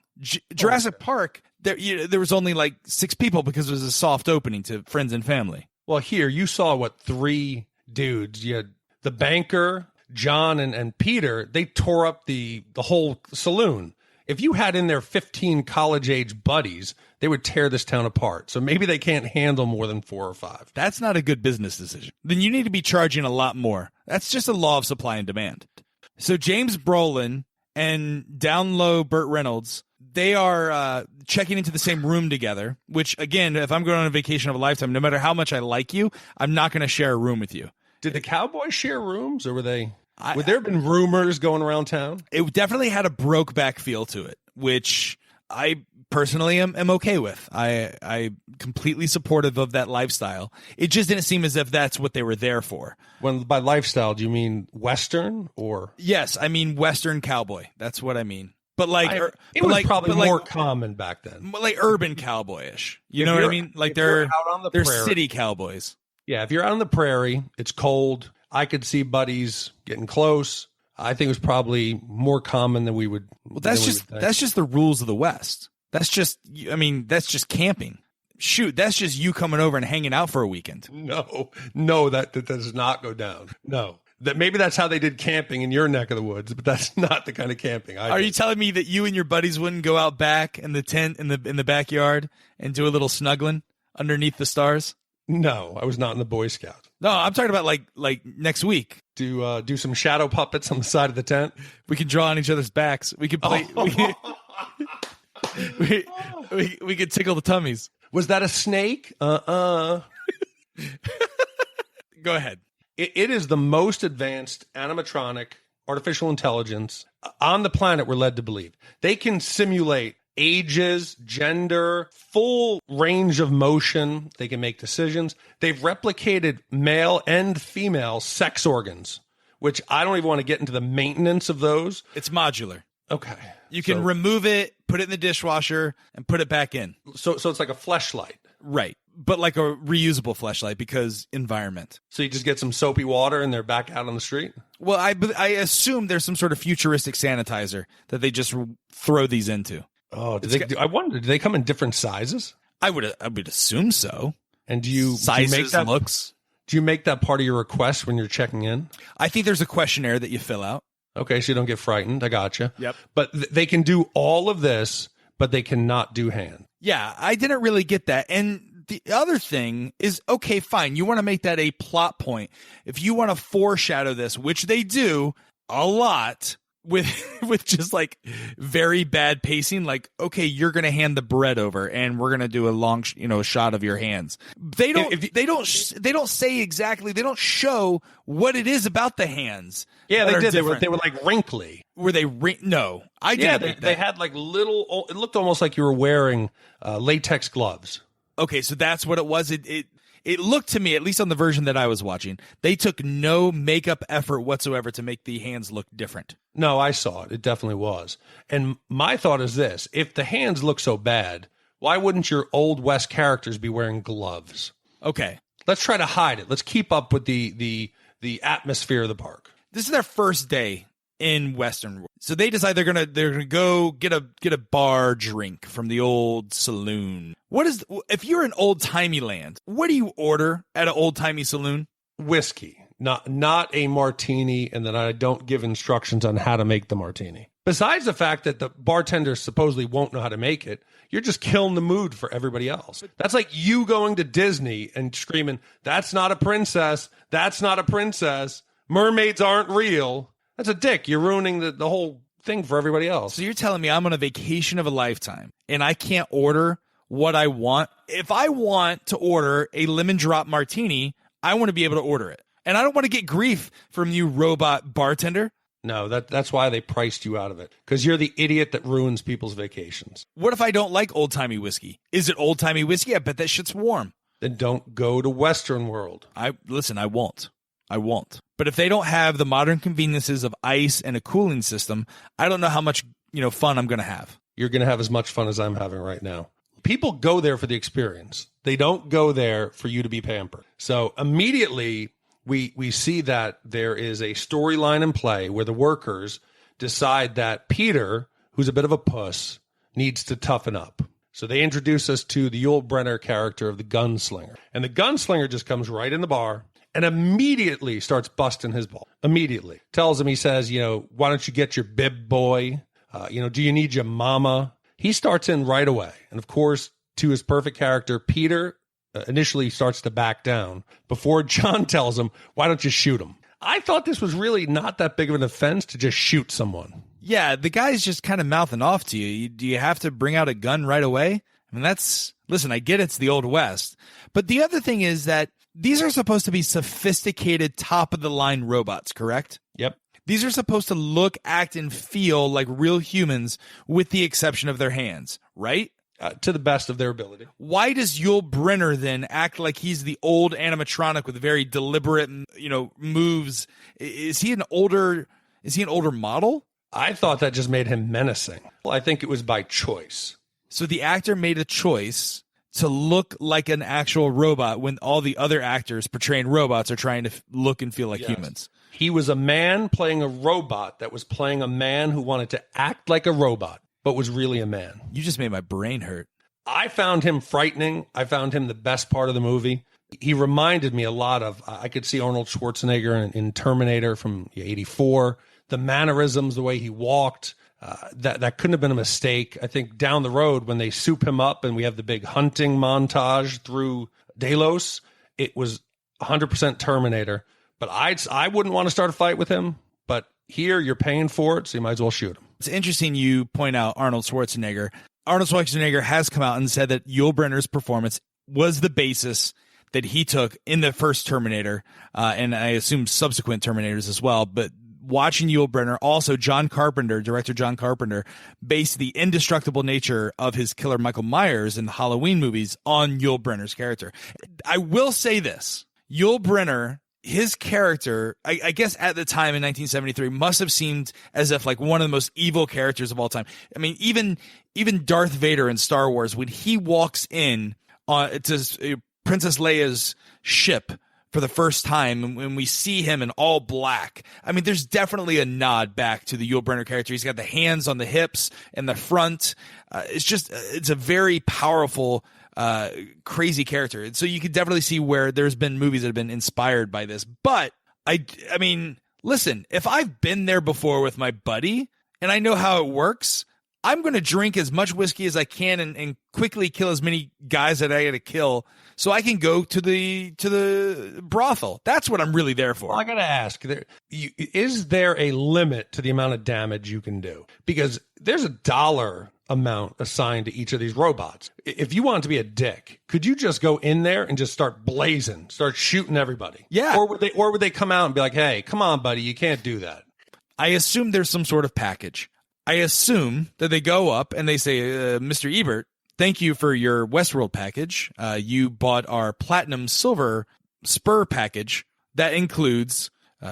Jurassic Park, there was only like 6 people because it was a soft opening to friends and family. Well, here you saw 3 dudes. You had the banker, John, and Peter. They tore up the whole saloon. If you had in there 15 college-age buddies, they would tear this town apart. So maybe they can't handle more than 4 or 5. That's not a good business decision. Then you need to be charging a lot more. That's just a law of supply and demand. So James Brolin and down low Burt Reynolds, they are checking into the same room together, which, again, if I'm going on a vacation of a lifetime, no matter how much I like you, I'm not going to share a room with you. Did the Cowboys share rooms, or were they... Would there have been rumors going around town? It definitely had a Brokeback feel to it, which I personally am okay with. I completely supportive of that lifestyle. It just didn't seem as if that's what they were there for. When by lifestyle, do you mean Western or? Yes, I mean Western cowboy. That's what I mean. But like, it was probably more common back then. Like urban cowboyish. You know what I mean? Like they're city cowboys. Yeah, if you're out on the prairie, it's cold. I could see buddies getting close. I think it was probably more common than we would. Well, that's just the rules of the West. That's just camping. Shoot, that's just you coming over and hanging out for a weekend. No, that does not go down. No, maybe that's how they did camping in your neck of the woods, but that's not the kind of camping I did. Are you telling me that you and your buddies wouldn't go out back in the tent in the backyard and do a little snuggling underneath the stars? No, I was not in the Boy Scouts. No, I'm talking about like next week. Do some shadow puppets on the side of the tent. We can draw on each other's backs. We could play. We could tickle the tummies. Was that a snake? Go ahead. It is the most advanced animatronic artificial intelligence on the planet, we're led to believe. They can simulate ages, gender, full range of motion. They can make decisions. They've replicated male and female sex organs, which I don't even want to get into the maintenance of those. It's modular. Okay. You can remove it, put it in the dishwasher, and put it back in. So it's like a fleshlight. Right. But like a reusable fleshlight because environment. So you just get some soapy water and they're back out on the street? Well, I assume there's some sort of futuristic sanitizer that they just throw these into. Oh, I wonder, do they come in different sizes? I would assume so. And do you make that looks? Do you make that part of your request when you're checking in? I think there's a questionnaire that you fill out. Okay, so you don't get frightened. I gotcha. Yep. But they can do all of this, but they cannot do hand. Yeah, I didn't really get that. And the other thing is, okay, fine. You want to make that a plot point. If you want to foreshadow this, which they do a lot, with just like very bad pacing, like, okay, you're going to hand the bread over and we're going to do a long, shot of your hands. They don't say exactly, they don't show what it is about the hands. Yeah, they did. They were like wrinkly. Were they no? I didn't. Yeah, they had like little. It looked almost like you were wearing latex gloves. Okay, so that's what it was. It looked to me, at least on the version that I was watching, they took no makeup effort whatsoever to make the hands look different. No, I saw it. It definitely was. And my thought is this: if the hands look so bad, why wouldn't your Old West characters be wearing gloves? Okay, let's try to hide it. Let's keep up with the atmosphere of the park. This is their first day in Western World, so they decide they're gonna go get a bar drink from the old saloon. If you're in old timey land, what do you order at an old timey saloon? Whiskey, not a martini, and then I don't give instructions on how to make the martini. Besides the fact that the bartender supposedly won't know how to make it, you're just killing the mood for everybody else. That's like you going to Disney and screaming, "That's not a princess. That's not a princess. Mermaids aren't real." That's a dick. You're ruining the whole thing for everybody else. So you're telling me I'm on a vacation of a lifetime and I can't order what I want? If I want to order a lemon drop martini, I want to be able to order it. And I don't want to get grief from you, robot bartender. No, that's why they priced you out of it. Because you're the idiot that ruins people's vacations. What if I don't like old-timey whiskey? Is it old-timey whiskey? I bet that shit's warm. Then don't go to Western World. I won't. But if they don't have the modern conveniences of ice and a cooling system, I don't know how much, fun I'm going to have. You're going to have as much fun as I'm having right now. People go there for the experience. They don't go there for you to be pampered. So immediately we see that there is a storyline in play where the workers decide that Peter, who's a bit of a puss, needs to toughen up. So they introduce us to the Yul Brynner character of the Gunslinger. And the Gunslinger just comes right in the bar and immediately starts busting his ball. Immediately. Tells him, he says, why don't you get your bib boy? Do you need your mama? He starts in right away. And of course, to his perfect character, Peter initially starts to back down before John tells him, why don't you shoot him? I thought this was really not that big of an offense to just shoot someone. Yeah, the guy's just kind of mouthing off to you. Do you have to bring out a gun right away? I mean, listen, I get it's the Old West. But the other thing is that these are supposed to be sophisticated, top-of-the-line robots, correct? Yep. These are supposed to look, act, and feel like real humans with the exception of their hands, right? To the best of their ability. Why does Yul Brynner then act like he's the old animatronic with very deliberate, moves? Is he an older model? I thought that just made him menacing. Well, I think it was by choice. So the actor made a choice to look like an actual robot when all the other actors portraying robots are trying to look and feel like humans. He was a man playing a robot that was playing a man who wanted to act like a robot, but was really a man. You just made my brain hurt. I found him frightening. I found him the best part of the movie. He reminded me a lot of, I could see Arnold Schwarzenegger in Terminator from 84. The mannerisms, the way he walked, that couldn't have been a mistake. I think down the road when they soup him up and we have the big hunting montage through Delos, it was 100% Terminator. But I wouldn't want to start a fight with him. But here you're paying for it, so you might as well shoot him. It's interesting you point out Arnold Schwarzenegger. Arnold Schwarzenegger has come out and said that Yul Brynner's performance was the basis that he took in the first Terminator, and I assume subsequent Terminators as well. But watching Yul Brynner, also director John Carpenter, based the indestructible nature of his killer Michael Myers in the Halloween movies on Yul Brynner's character. I will say this, Yul Brynner, his character, I guess at the time in 1973, must have seemed as if like one of the most evil characters of all time. I mean, even Darth Vader in Star Wars, when he walks in to Princess Leia's ship for the first time, and when we see him in all black, I mean, there's definitely a nod back to the Yul Brynner character. He's got the hands on the hips and the front. It's a very powerful, crazy character. And so you could definitely see where there's been movies that have been inspired by this. But I mean, listen, if I've been there before with my buddy and I know how it works, I'm going to drink as much whiskey as I can and quickly kill as many guys that I got to kill so I can go to the brothel. That's what I'm really there for. Well, I got to ask, is there a limit to the amount of damage you can do? Because there's a dollar amount assigned to each of these robots. If you want to be a dick, could you just go in there and just start blazing, start shooting everybody? Yeah. Or would they come out and be like, hey, come on, buddy, you can't do that? I assume there's some sort of package. I assume that they go up and they say, Mr. Ebert, thank you for your Westworld package. You bought our Platinum Silver Spur package. That includes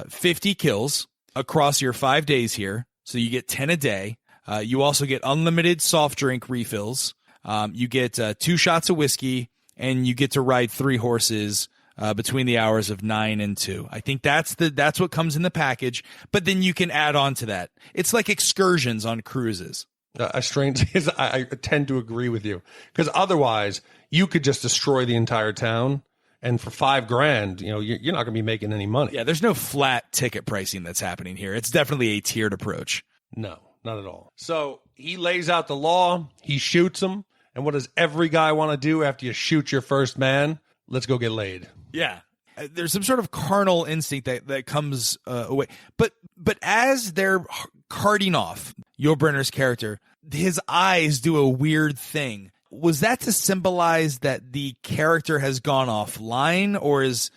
50 kills across your 5 days here. So you get 10 a day. You also get unlimited soft drink refills. You get 2 shots of whiskey, and you get to ride 3 horses between the hours of 9 and 2. I think that's what comes in the package. But then you can add on to that. It's like excursions on cruises. I tend to agree with you, because otherwise you could just destroy the entire town. And for $5,000, you're not going to be making any money. Yeah, there's no flat ticket pricing that's happening here. It's definitely a tiered approach. No, not at all. So he lays out the law. He shoots him. And what does every guy want to do after you shoot your first man? Let's go get laid. Yeah. There's some sort of carnal instinct that comes away. But as they're carting off Yul Brynner's character, his eyes do a weird thing. Was that to symbolize that the character has gone offline, or is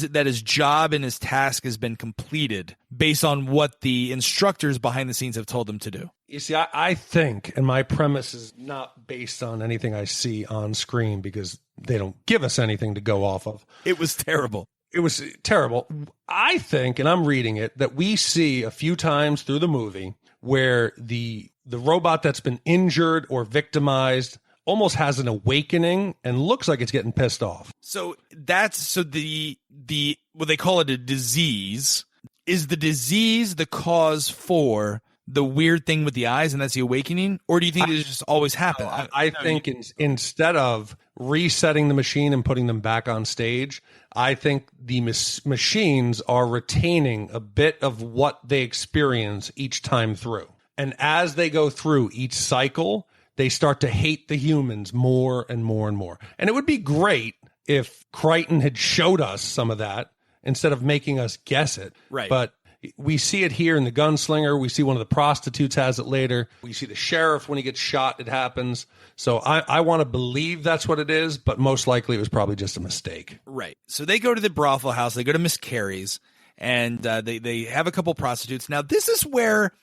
it that his job and his task has been completed based on what the instructors behind the scenes have told them to do? You see, I think, and my premise is not based on anything I see on screen, because they don't give us anything to go off of. It was terrible. It was terrible. I think, and I'm reading it, that we see a few times through the movie where the robot that's been injured or victimized almost has an awakening and looks like it's getting pissed off. So the what they call it a disease. Is the disease the cause for the weird thing with the eyes, and that's the awakening? Or do you think it just always happened? I think instead of resetting the machine and putting them back on stage, I think the machines are retaining a bit of what they experience each time through. And as they go through each cycle, they start to hate the humans more and more and more. And it would be great if Crichton had showed us some of that instead of making us guess it. Right. But we see it here in the Gunslinger. We see one of the prostitutes has it later. We see the sheriff when he gets shot, it happens. So I want to believe that's what it is, but most likely it was probably just a mistake. Right. So they go to the brothel house. They go to Miss Carey's, and they have a couple prostitutes. Now, this is where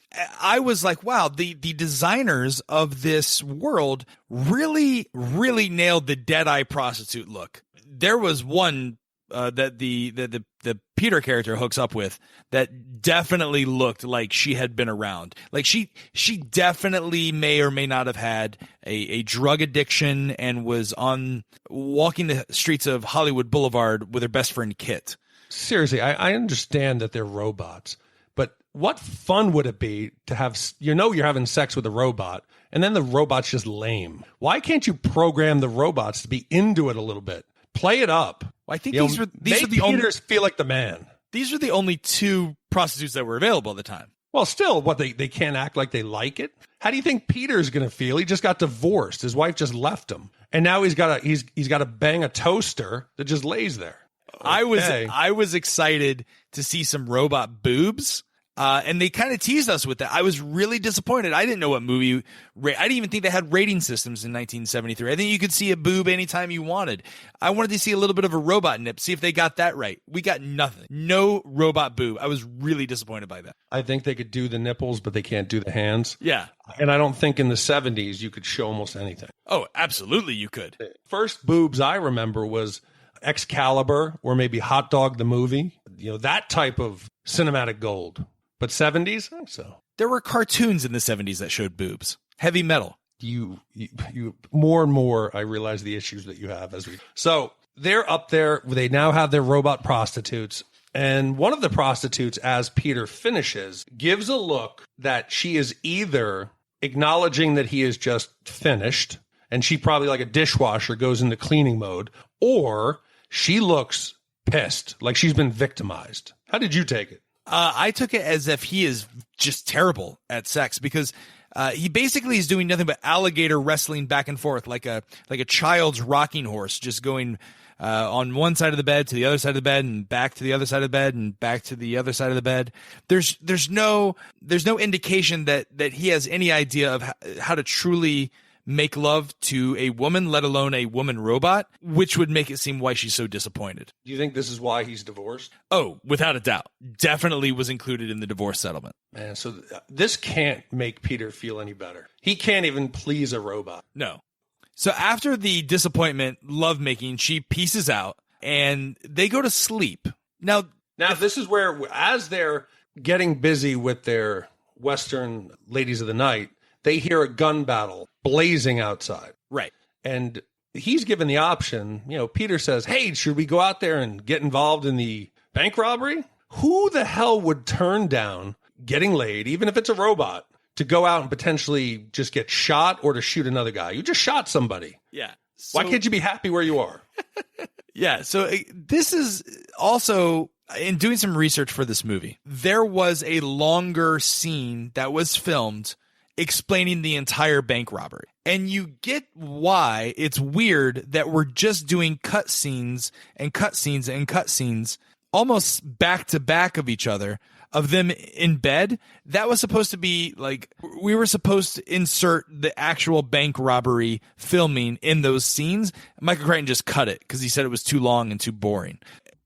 I was like, wow, the designers of this world really, really nailed the Deadeye prostitute look. There was one that the Peter character hooks up with that definitely looked like she had been around. Like she definitely may or may not have had a drug addiction and was walking the streets of Hollywood Boulevard with her best friend Kit. Seriously, I understand that they're robots, but what fun would it be to have, you're having sex with a robot and then the robot's just lame? Why can't you program the robots to be into it a little bit? Play it up. Well, I think these are the only feel like the man. These are the only 2 prostitutes that were available at the time. Well, still, they can't act like they like it. How do you think Peter's going to feel? He just got divorced. His wife just left him, and now he's got to bang a toaster that just lays there. Okay. I was excited to see some robot boobs, and they kind of teased us with that. I was really disappointed. I didn't know what movie. I didn't even think they had rating systems in 1973. I think you could see a boob anytime you wanted. I wanted to see a little bit of a robot nip, see if they got that right. We got nothing. No robot boob. I was really disappointed by that. I think they could do the nipples, but they can't do the hands. Yeah. And I don't think in the 70s you could show almost anything. Oh, absolutely you could. First boobs I remember was Excalibur, or maybe Hot Dog the movie. That type of cinematic gold. But 70s? I think so. There were cartoons in the 70s that showed boobs. Heavy Metal. You more and more I realize the issues that you have So they're up there. They now have their robot prostitutes. And one of the prostitutes, as Peter finishes, gives a look that she is either acknowledging that he is just finished, and she probably, like a dishwasher, goes into cleaning mode, or she looks pissed, like she's been victimized. How did you take it? I took it as if he is just terrible at sex, because he basically is doing nothing but alligator wrestling back and forth like a child's rocking horse, just going on one side of the bed to the other side of the bed and back to the other side of the bed and back to the other side of the bed. There's no indication that he has any idea of how to truly make love to a woman, let alone a woman robot, which would make it seem why she's so disappointed. Do you think this is why he's divorced? Oh, without a doubt. Definitely was included in the divorce settlement. Man, so this can't make Peter feel any better. He can't even please a robot. No. So after the disappointment lovemaking, she pieces out and they go to sleep. Now this is where, as they're getting busy with their Western ladies of the night, they hear a gun battle blazing outside. Right. And he's given the option, Peter says, hey, should we go out there and get involved in the bank robbery? Who the hell would turn down getting laid, even if it's a robot, to go out and potentially just get shot or to shoot another guy? You just shot somebody. Yeah. Why can't you be happy where you are? Yeah. So this is also, in doing some research for this movie, there was a longer scene that was filmed explaining the entire bank robbery. And you get why it's weird that we're just doing cutscenes and cutscenes and cutscenes almost back to back of each other, of them in bed. That was supposed to be like, we were supposed to insert the actual bank robbery filming in those scenes. Michael Crichton just cut it because he said it was too long and too boring.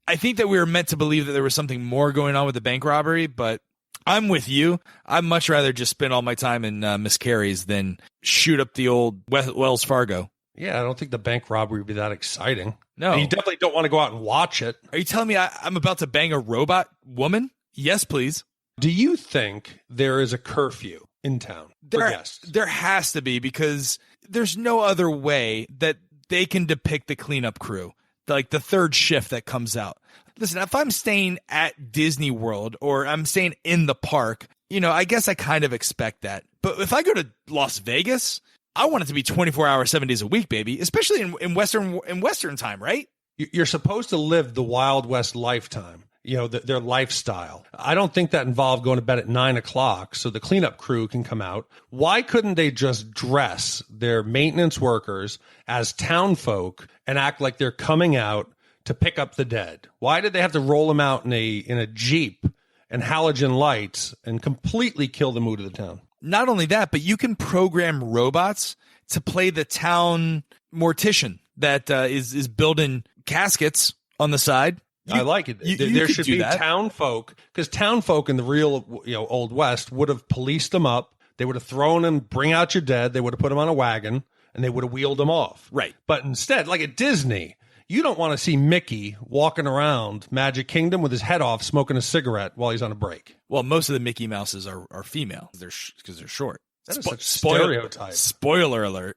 I think that we were meant to believe that there was something more going on with the bank robbery, but I'm with you. I'd much rather just spend all my time in Miss Carey's than shoot up the old Wells Fargo. Yeah, I don't think the bank robbery would be that exciting. No. And you definitely don't want to go out and watch it. Are you telling me I'm about to bang a robot woman? Yes, please. Do you think there is a curfew in town for guests? There has to be, because there's no other way that they can depict the cleanup crew, like the third shift that comes out. Listen, if I'm staying at Disney World or I'm staying in the park, I guess I kind of expect that. But if I go to Las Vegas, I want it to be 24 hours, 7 days a week, baby, especially in Western time, right? You're supposed to live the Wild West lifetime, their lifestyle. I don't think that involved going to bed at 9 o'clock so the cleanup crew can come out. Why couldn't they just dress their maintenance workers as town folk and act like they're coming out to pick up the dead? Why did they have to roll them out in a Jeep and halogen lights and completely kill the mood of the town? Not only that, but you can program robots to play the town mortician that is building caskets on the side. I like it. There should be town folk, because town folk in the real Old West would have policed them up. They would have thrown them, bring out your dead. They would have put them on a wagon and they would have wheeled them off. Right. But instead, like at Disney, you don't want to see Mickey walking around Magic Kingdom with his head off, smoking a cigarette while he's on a break. Well, most of the Mickey Mouses are female because they're short. That is such stereotype. Spoiler alert.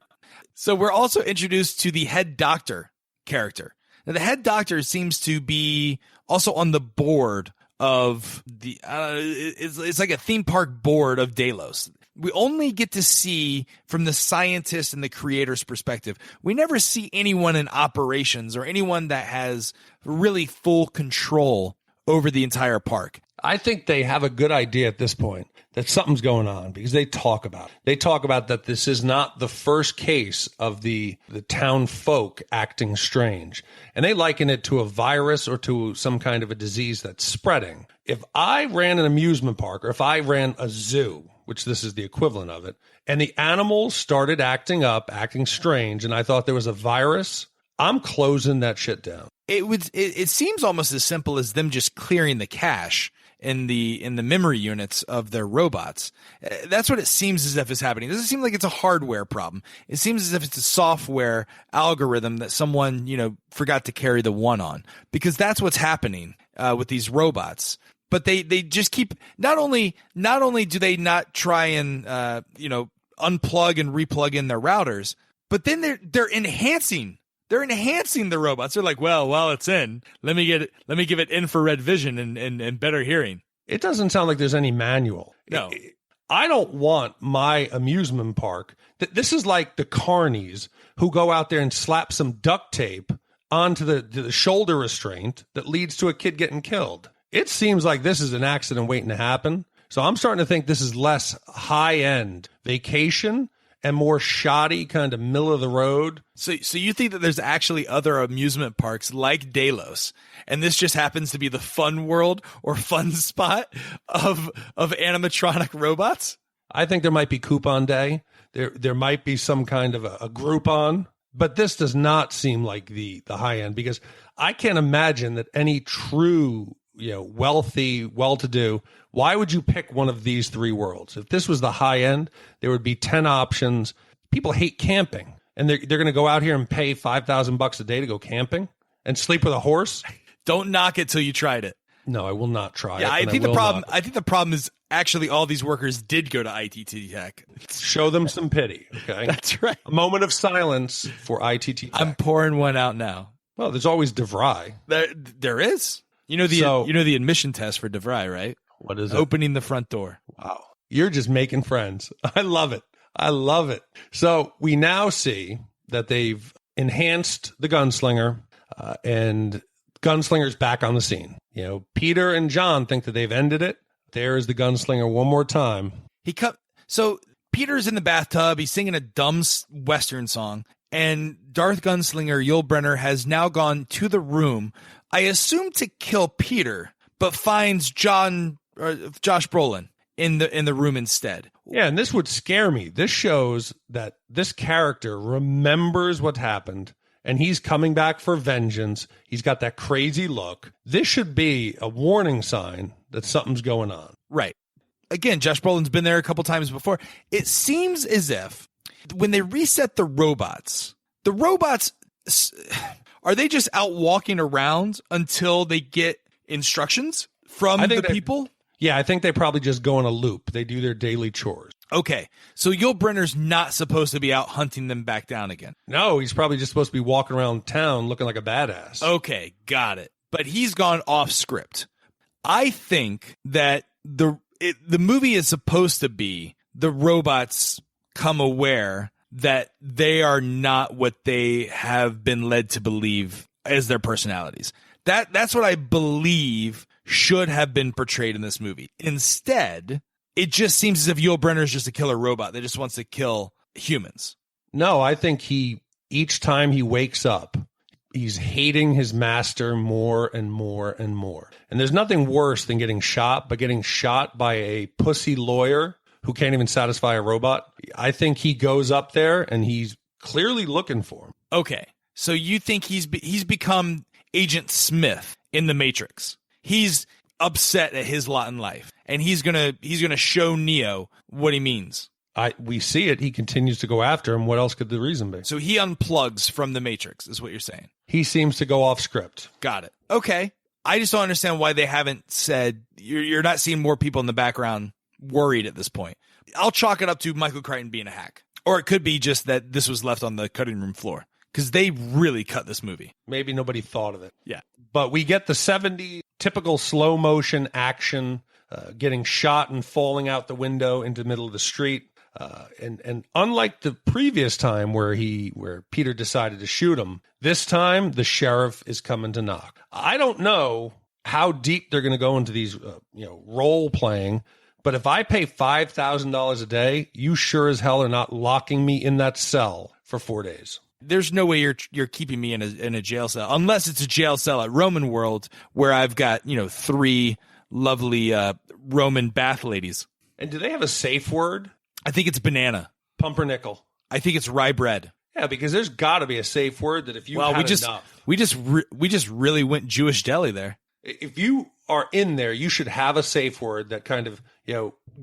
So we're also introduced to the head doctor character. Now, the head doctor seems to be also on the board of the it's like a theme park board of Delos. We only get to see from the scientist and the creator's perspective. We never see anyone in operations or anyone that has really full control over the entire park. I think they have a good idea at this point that something's going on, because they talk about it. They talk about that this is not the first case of the town folk acting strange. And they liken it to a virus or to some kind of a disease that's spreading. If I ran an amusement park, or if I ran a zoo, which this is the equivalent of it, and the animals started acting up, acting strange, and I thought there was a virus, I'm closing that shit down. It seems almost as simple as them just clearing the cache in the memory units of their robots. That's what it seems as if is happening. It doesn't seem like it's a hardware problem. It seems as if it's a software algorithm that someone, forgot to carry the one on, because that's what's happening with these robots. But they just keep, not only do they not try and unplug and replug in their routers, but then they're enhancing. They're enhancing the robots. They're like, well, while it's in, let me give it infrared vision and better hearing. It doesn't sound like there's any manual. No. I don't want my amusement park. This is like the carnies who go out there and slap some duct tape onto the shoulder restraint that leads to a kid getting killed. It seems like this is an accident waiting to happen. So I'm starting to think this is less high-end vacation and more shoddy, kind of middle of the road. So you think that there's actually other amusement parks like Delos, and this just happens to be the fun world or fun spot of animatronic robots? I think there might be coupon day. There might be some kind of a Groupon, but this does not seem like the high end, because I can't imagine that any true, wealthy, well-to-do, why would you pick one of these three worlds? If this was the high end, there would be 10 options. People hate camping, and they're going to go out here and pay $5,000 a day to go camping and sleep with a horse. Don't knock it till you tried it. No, I will not try it. I think the problem is actually all these workers did go to ITT Tech. Show them some pity, okay? That's right. A moment of silence for ITT Tech. I'm pouring one out now. Well, there's always DeVry. There is. You know the admission test for DeVry, right? What is it? Opening the front door. Wow. You're just making friends. I love it. I love it. So we now see that they've enhanced the gunslinger, and Gunslinger's back on the scene. Peter and John think that they've ended it. There's the gunslinger one more time. So Peter's in the bathtub. He's singing a dumb Western song, and Darth Gunslinger Yul Brynner has now gone to the room, I assume to kill Peter, but finds Josh Brolin in the room instead. Yeah, and this would scare me. This shows that this character remembers what happened, and he's coming back for vengeance. He's got that crazy look. This should be a warning sign that something's going on. Right. Again, Josh Brolin's been there a couple times before. It seems as if when they reset the robots, are they just out walking around until they get instructions from the people? Yeah, I think they probably just go in a loop. They do their daily chores. Okay, so Yul Brynner's not supposed to be out hunting them back down again. No, he's probably just supposed to be walking around town looking like a badass. Okay, got it. But he's gone off script. I think that the movie is supposed to be the robots come aware that they are not what they have been led to believe as their personalities. That's what I believe should have been portrayed in this movie. Instead, it just seems as if Yul Brynner is just a killer robot that just wants to kill humans. No, I think each time he wakes up, he's hating his master more and more and more. And there's nothing worse than getting shot, but getting shot by a pussy lawyer who can't even satisfy a robot. I think he goes up there and he's clearly looking for him. Okay, so you think he's become Agent Smith in The Matrix. He's upset at his lot in life, and he's gonna show Neo what he means. We see it. He continues to go after him. What else could the reason be? So he unplugs from The Matrix, is what you're saying. He seems to go off script. Got it. Okay. I just don't understand why they haven't said you're not seeing more people in the background worried at this point. I'll chalk it up to Michael Crichton being a hack, or it could be just that this was left on the cutting room floor because they really cut this movie. Maybe nobody thought of it. Yeah. But we get the 70 typical slow motion action, getting shot and falling out the window into the middle of the street. And unlike the previous time where Peter decided to shoot him, this time the sheriff is coming to knock. I don't know how deep they're going to go into these, role playing. But if I pay $5,000 a day, you sure as hell are not locking me in that cell for 4 days. There's no way you're keeping me in a jail cell, unless it's a jail cell at Roman World where I've got, 3 lovely Roman bath ladies. And do they have a safe word? I think it's banana. Pumpernickel. I think it's rye bread. Yeah, because there's got to be a safe word that if you had enough. We just really went Jewish deli there. If you are in there, you should have a safe word that kind of,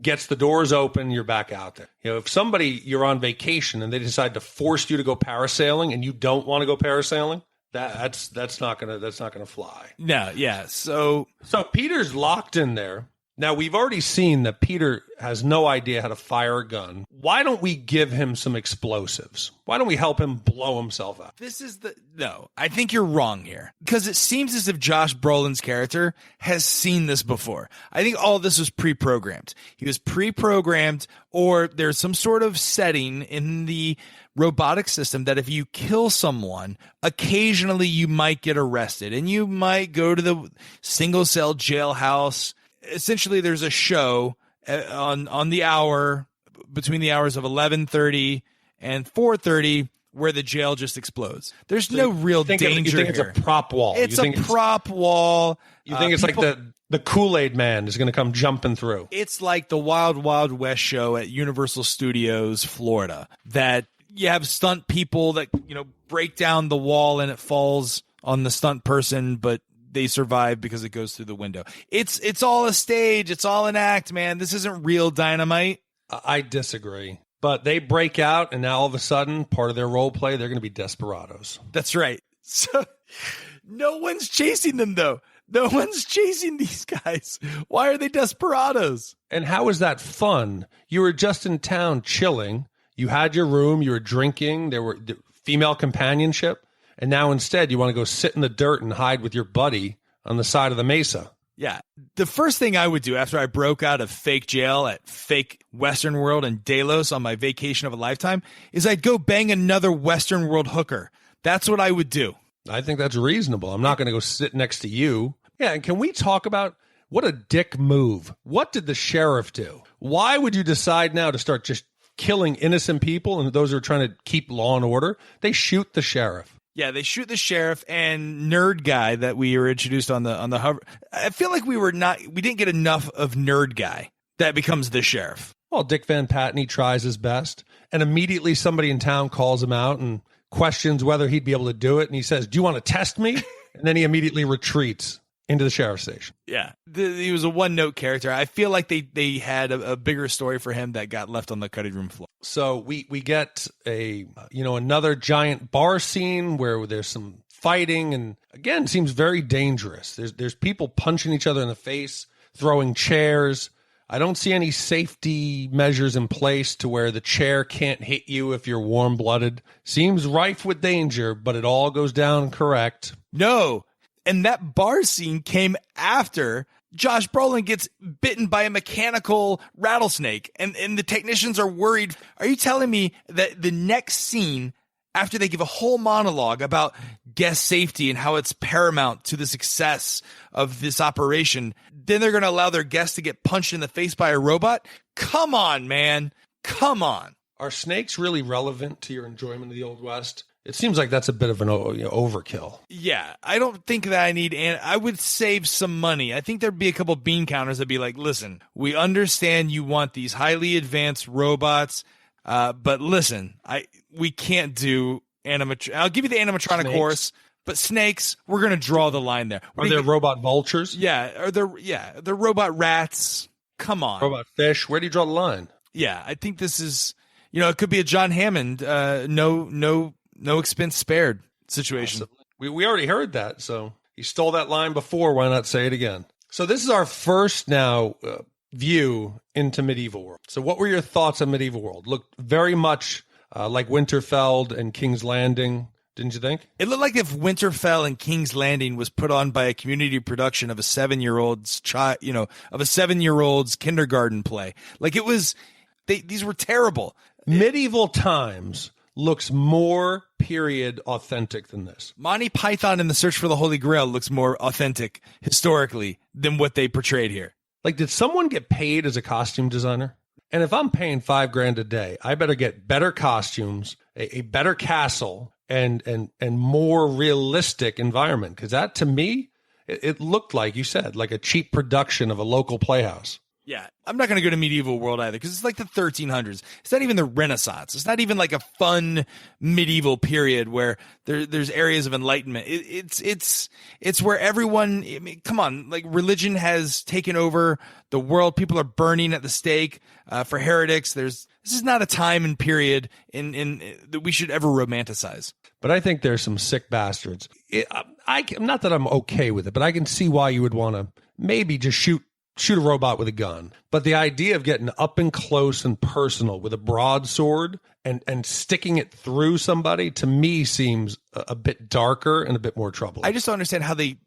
gets the doors open, you're back out there. If you're on vacation and they decide to force you to go parasailing and you don't want to go parasailing, that's not gonna fly. No, yeah. So Peter's locked in there. Now, we've already seen that Peter has no idea how to fire a gun. Why don't we give him some explosives? Why don't we help him blow himself up? No, I think you're wrong here. Because it seems as if Josh Brolin's character has seen this before. I think all this was pre-programmed. He was pre-programmed, or there's some sort of setting in the robotic system that if you kill someone, occasionally you might get arrested and you might go to the single cell jailhouse. Essentially, there's a show on the hour between the hours of 11:30 and 4:30 where the jail just explodes. There's no real danger You think here. it's a prop wall. It's a prop wall. You think it's people, like the Kool-Aid man is going to come jumping through. It's like the Wild Wild West show at Universal Studios, Florida, that you have stunt people that, break down the wall and it falls on the stunt person, but they survive because it goes through the window. It's all a stage. It's all an act, man. This isn't real dynamite. I disagree. But they break out, and now all of a sudden, part of their role play, they're going to be desperados. That's right. So no one's chasing them, though. No one's chasing these guys. Why are they desperados? And how is that fun? You were just in town chilling. You had your room. You were drinking. There were female companionship. And now instead, you want to go sit in the dirt and hide with your buddy on the side of the mesa. Yeah. The first thing I would do after I broke out of fake jail at fake Western World and Delos on my vacation of a lifetime is I'd go bang another Western World hooker. That's what I would do. I think that's reasonable. I'm not going to go sit next to you. Yeah, and can we talk about what a dick move? What did the sheriff do? Why would you decide now to start just killing innocent people and those who are trying to keep law and order? They shoot the sheriff. Yeah, they shoot the sheriff and nerd guy that we were introduced on the hover. I feel like we didn't get enough of nerd guy that becomes the sheriff. Well, Dick Van Patten, he tries his best, and immediately somebody in town calls him out and questions whether he'd be able to do it, and he says, "Do you want to test me?" And then he immediately retreats into the sheriff's station. Yeah, he was a one-note character. I feel like they had a bigger story for him that got left on the cutting room floor. So we get another giant bar scene where there's some fighting, and again, seems very dangerous. There's people punching each other in the face, throwing chairs. I don't see any safety measures in place to where the chair can't hit you if you're warm-blooded. Seems rife with danger, but it all goes down correct. No. And that bar scene came after Josh Brolin gets bitten by a mechanical rattlesnake, and the technicians are worried. Are you telling me that the next scene, after they give a whole monologue about guest safety and how it's paramount to the success of this operation, then they're going to allow their guests to get punched in the face by a robot? Come on, man. Come on. Are snakes really relevant to your enjoyment of the Old West? It seems like that's a bit of an overkill. Yeah, I don't think that I would save some money. I think there'd be a couple bean counters that'd be like, listen, we understand you want these highly advanced robots, but listen, we can't do animatronic. I'll give you the animatronic Snakes. horse, but snakes, we're going to draw the line there. Are there robot vultures? Yeah, they're robot rats. Come on. Robot fish? Where do you draw the line? Yeah, I think this is, it could be a John Hammond, no expense spared situation. We already heard that, so he stole that line before. Why not say it again? So this is our first now view into medieval world. So what were your thoughts on medieval world? Looked very much like Winterfell and King's Landing, didn't you think? It looked like if Winterfell and King's Landing was put on by a community production of a 7-year-old's of a 7-year-old's kindergarten play. Like it was, these were terrible. Medieval times looks more period authentic than this. Monty Python and the Search for the Holy Grail looks more authentic historically than what they portrayed here. Like, did someone get paid as a costume designer? And if I'm paying $5,000 a day, I better get better costumes, a better castle, and more realistic environment. Because that, to me, it looked like, you said, like a cheap production of a local playhouse. Yeah, I'm not going to go to medieval world either because it's like the 1300s. It's not even the Renaissance. It's not even like a fun medieval period where there's areas of enlightenment. It's where everyone, come on, like religion has taken over the world. People are burning at the stake for heretics. This is not a time and period in that we should ever romanticize. But I think there's some sick bastards. Not that I'm okay with it, but I can see why you would want to maybe just shoot a robot with a gun. But the idea of getting up and close and personal with a broadsword and sticking it through somebody, to me, seems a bit darker and a bit more troubling. I just don't understand how they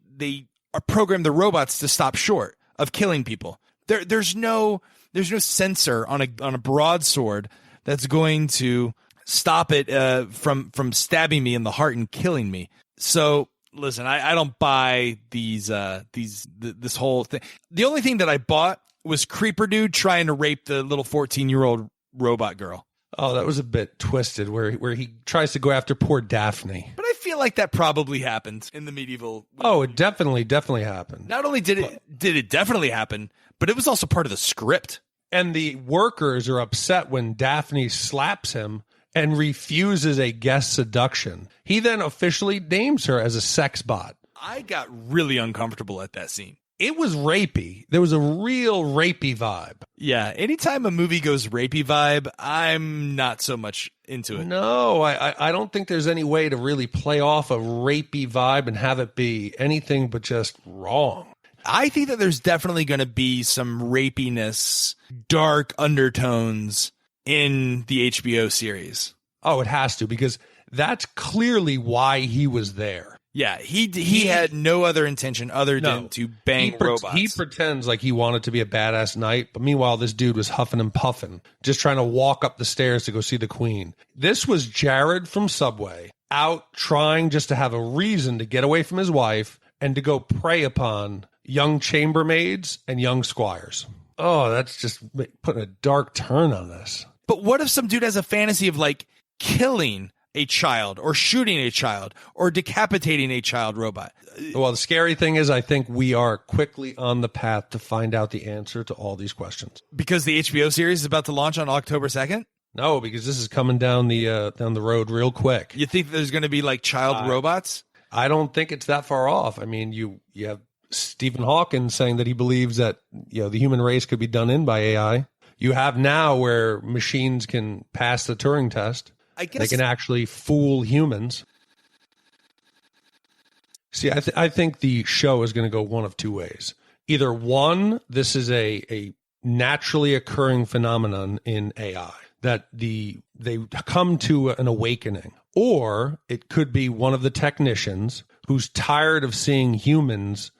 are programmed the robots to stop short of killing people. There's no sensor on a broadsword that's going to stop it from stabbing me in the heart and killing me. So listen, I don't buy this whole thing. The only thing that I bought was Creeper Dude trying to rape the little 14-year-old robot girl. Oh, that was a bit twisted where he tries to go after poor Daphne. But I feel like that probably happened in the medieval. Oh, it definitely happened. Not only did it definitely happen, but it was also part of the script. And the workers are upset when Daphne slaps him and refuses a guest seduction. He then officially names her as a sex bot. I got really uncomfortable at that scene. It was rapey. There was a real rapey vibe. Yeah, anytime a movie goes rapey vibe, I'm not so much into it. No, I don't think there's any way to really play off a rapey vibe and have it be anything but just wrong. I think that there's definitely going to be some rapiness, dark undertones in the HBO series. Oh, it has to, because that's clearly why he was there. Yeah, he had no other intention other than to bang robots. He pretends like he wanted to be a badass knight, but meanwhile, this dude was huffing and puffing, just trying to walk up the stairs to go see the queen. This was Jared from Subway, out trying just to have a reason to get away from his wife and to go prey upon young chambermaids and young squires. Oh, that's just putting a dark turn on this. But what if some dude has a fantasy of, like, killing a child or shooting a child or decapitating a child robot? Well, the scary thing is I think we are quickly on the path to find out the answer to all these questions. Because the HBO series is about to launch on October 2nd? No, because this is coming down the road real quick. You think there's going to be, like, child robots? I don't think it's that far off. I mean, you have Stephen Hawking saying that he believes that, the human race could be done in by AI. You have now where machines can pass the Turing test. I guess they can actually fool humans. See, I think the show is going to go one of two ways. Either one, this is a naturally occurring phenomenon in AI, that they come to an awakening. Or it could be one of the technicians who's tired of seeing humans,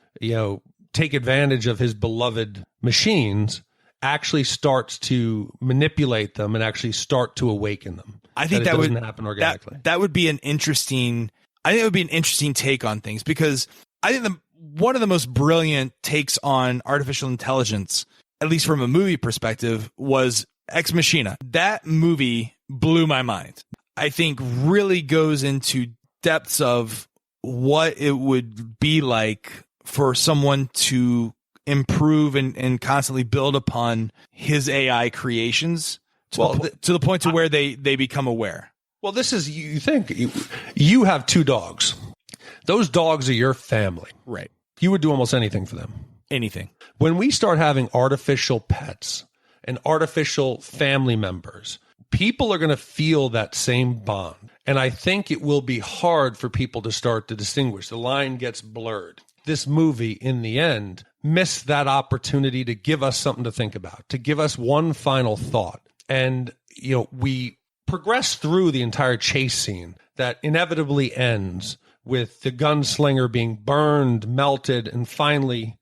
take advantage of his beloved machines, actually starts to manipulate them and actually start to awaken them. I think that would happen organically. That would be an interesting. I think it would be an interesting take on things, because I think one of the most brilliant takes on artificial intelligence, at least from a movie perspective, was Ex Machina. That movie blew my mind. I think really goes into depths of what it would be like for someone to improve and constantly build upon his AI creations to the point to where they become aware. Well, this is, you think you have two dogs. Those dogs are your family. Right. You would do almost anything for them. Anything. When we start having artificial pets and artificial family members, people are going to feel that same bond. And I think it will be hard for people to start to distinguish. The line gets blurred. This movie, in the end, missed that opportunity to give us something to think about, to give us one final thought. And, we progress through the entire chase scene that inevitably ends with the gunslinger being burned, melted, and finally,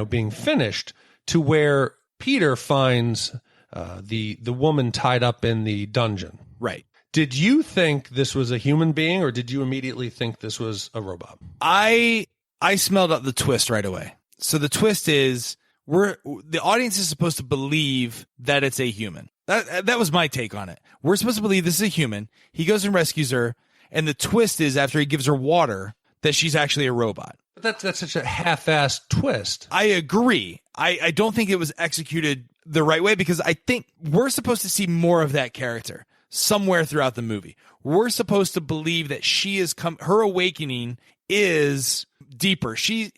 being finished, to where Peter finds the woman tied up in the dungeon. Right. Did you think this was a human being, or did you immediately think this was a robot? I smelled out the twist right away. So the twist is the audience is supposed to believe that it's a human. That was my take on it. We're supposed to believe this is a human. He goes and rescues her, and the twist is after he gives her water that she's actually a robot. But that's such a half-assed twist. I agree. I don't think it was executed the right way, because I think we're supposed to see more of that character somewhere throughout the movie. We're supposed to believe that her awakening is deeper. She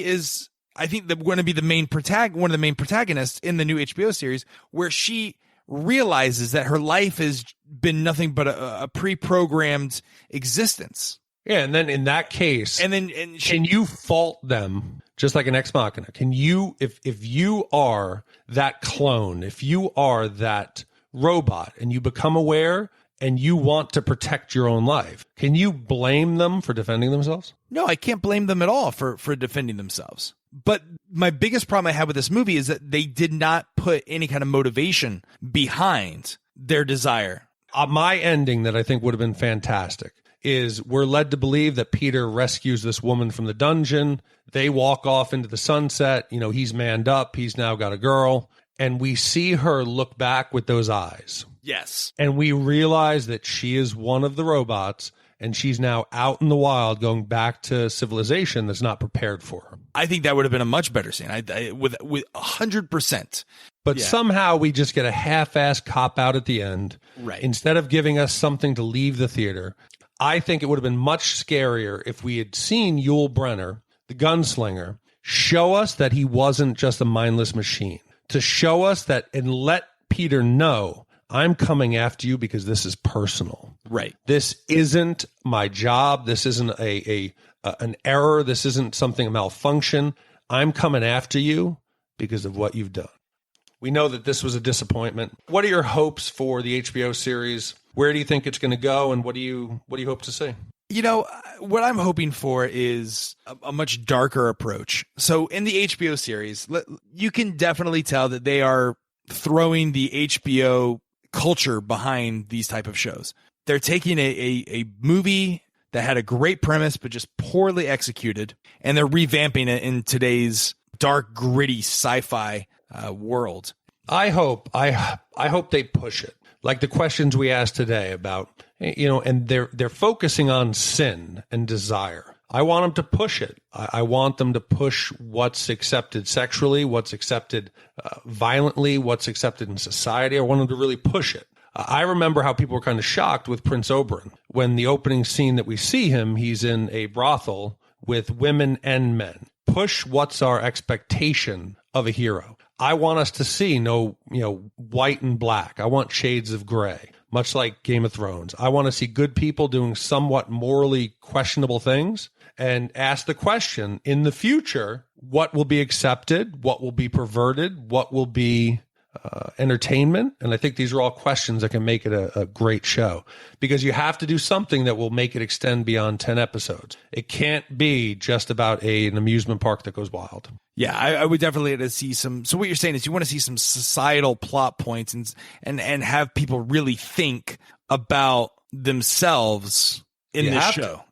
is, I think, going to be one of the main protagonists in the new HBO series, where she realizes that her life has been nothing but a pre-programmed existence. Yeah, and then in that case, can you fault them just like an ex machina? Can you, if you are that clone, if you are that robot and you become aware and you want to protect your own life, can you blame them for defending themselves? No, I can't blame them at all for defending themselves. But my biggest problem I have with this movie is that they did not put any kind of motivation behind their desire. My ending that I think would have been fantastic is we're led to believe that Peter rescues this woman from the dungeon. They walk off into the sunset. He's manned up. He's now got a girl. and we see her look back with those eyes. Yes. And we realize that she is one of the robots, and she's now out in the wild going back to civilization that's not prepared for her. I think that would have been a much better scene. With 100%. But somehow we just get a half-assed cop-out at the end. Right. Instead of giving us something to leave the theater. I think it would have been much scarier if we had seen Yul Brynner, the gunslinger, show us that he wasn't just a mindless machine. To show us that and let Peter know, I'm coming after you because this is personal. Right. This isn't my job. This isn't an error. This isn't something, a malfunction. I'm coming after you because of what you've done. We know that this was a disappointment. What are your hopes for the HBO series? Where do you think it's going to go, and what do you hope to see? You know, what I'm hoping for is a much darker approach. So in the HBO series, you can definitely tell that they are throwing the HBO culture behind these type of shows. They're taking a movie that had a great premise but just poorly executed, and they're revamping it in today's dark, gritty sci-fi world. I hope they push it. Like the questions we asked today about, and they're focusing on sin and desire. I want them to push it. I want them to push what's accepted sexually, what's accepted violently, what's accepted in society. I want them to really push it. I remember how people were kind of shocked with Prince Oberyn. When the opening scene that we see him, he's in a brothel with women and men. Push what's our expectation of a hero. I want us to see no white and black. I want shades of gray, much like Game of Thrones. I want to see good people doing somewhat morally questionable things, and ask the question in the future, what will be accepted, what will be perverted, what will be entertainment. And I think these are all questions that can make it a great show, because you have to do something that will make it extend beyond 10 episodes. It can't be just about an amusement park that goes wild. Yeah, I would definitely like to see some. So what you're saying is you want to see some societal plot points and have people really think about themselves in this show.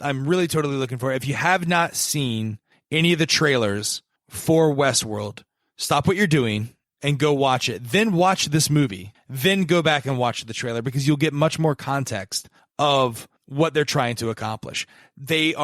I'm really totally looking for it. If you have not seen any of the trailers for Westworld, stop what you're doing and go watch it. Then watch this movie. Then go back and watch the trailer, because you'll get much more context of what they're trying to accomplish. They're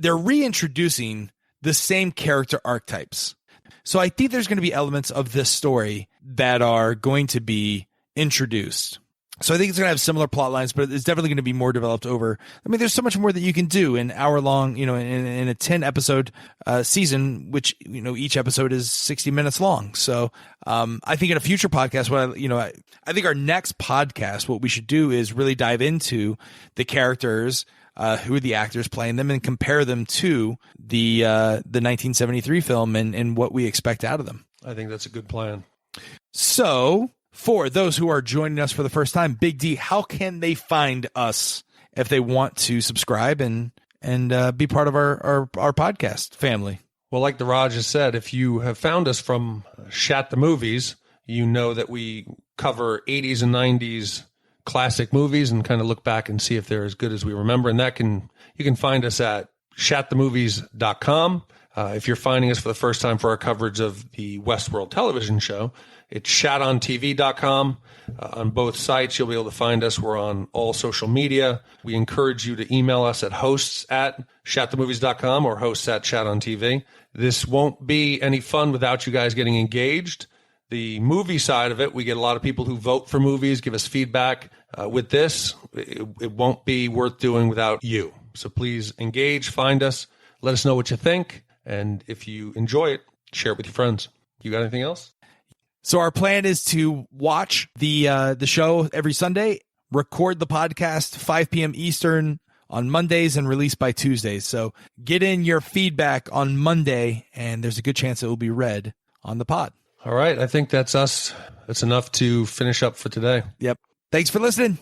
reintroducing the same character archetypes. So I think there's going to be elements of this story that are going to be introduced. So I think it's going to have similar plot lines, but it's definitely going to be more developed over. I mean, there's so much more that you can do in hour-long, in a 10-episode season, which, each episode is 60 minutes long. So I think in a future podcast, I think our next podcast, what we should do is really dive into the characters, who are the actors playing them, and compare them to the 1973 film and what we expect out of them. I think that's a good plan. So, for those who are joining us for the first time, Big D, how can they find us if they want to subscribe and be part of our podcast family? Well, like the Raj has said, if you have found us from Shat the Movies, you know that we cover 80s and 90s classic movies and kind of look back and see if they're as good as we remember. And you can find us at shatthemovies.com. If you're finding us for the first time for our coverage of the Westworld television show, it's shatontv.com. On both sites, you'll be able to find us. We're on all social media. We encourage you to email us at hosts@shatthemovies.com or hosts@shatontv. This won't be any fun without you guys getting engaged. The movie side of it, we get a lot of people who vote for movies, give us feedback. With this, it won't be worth doing without you. So please engage, find us, let us know what you think. And if you enjoy it, share it with your friends. You got anything else? So our plan is to watch the show every Sunday, record the podcast 5 p.m. Eastern on Mondays, and release by Tuesdays. So get in your feedback on Monday, and there's a good chance it will be read on the pod. All right. I think that's us. That's enough to finish up for today. Yep. Thanks for listening.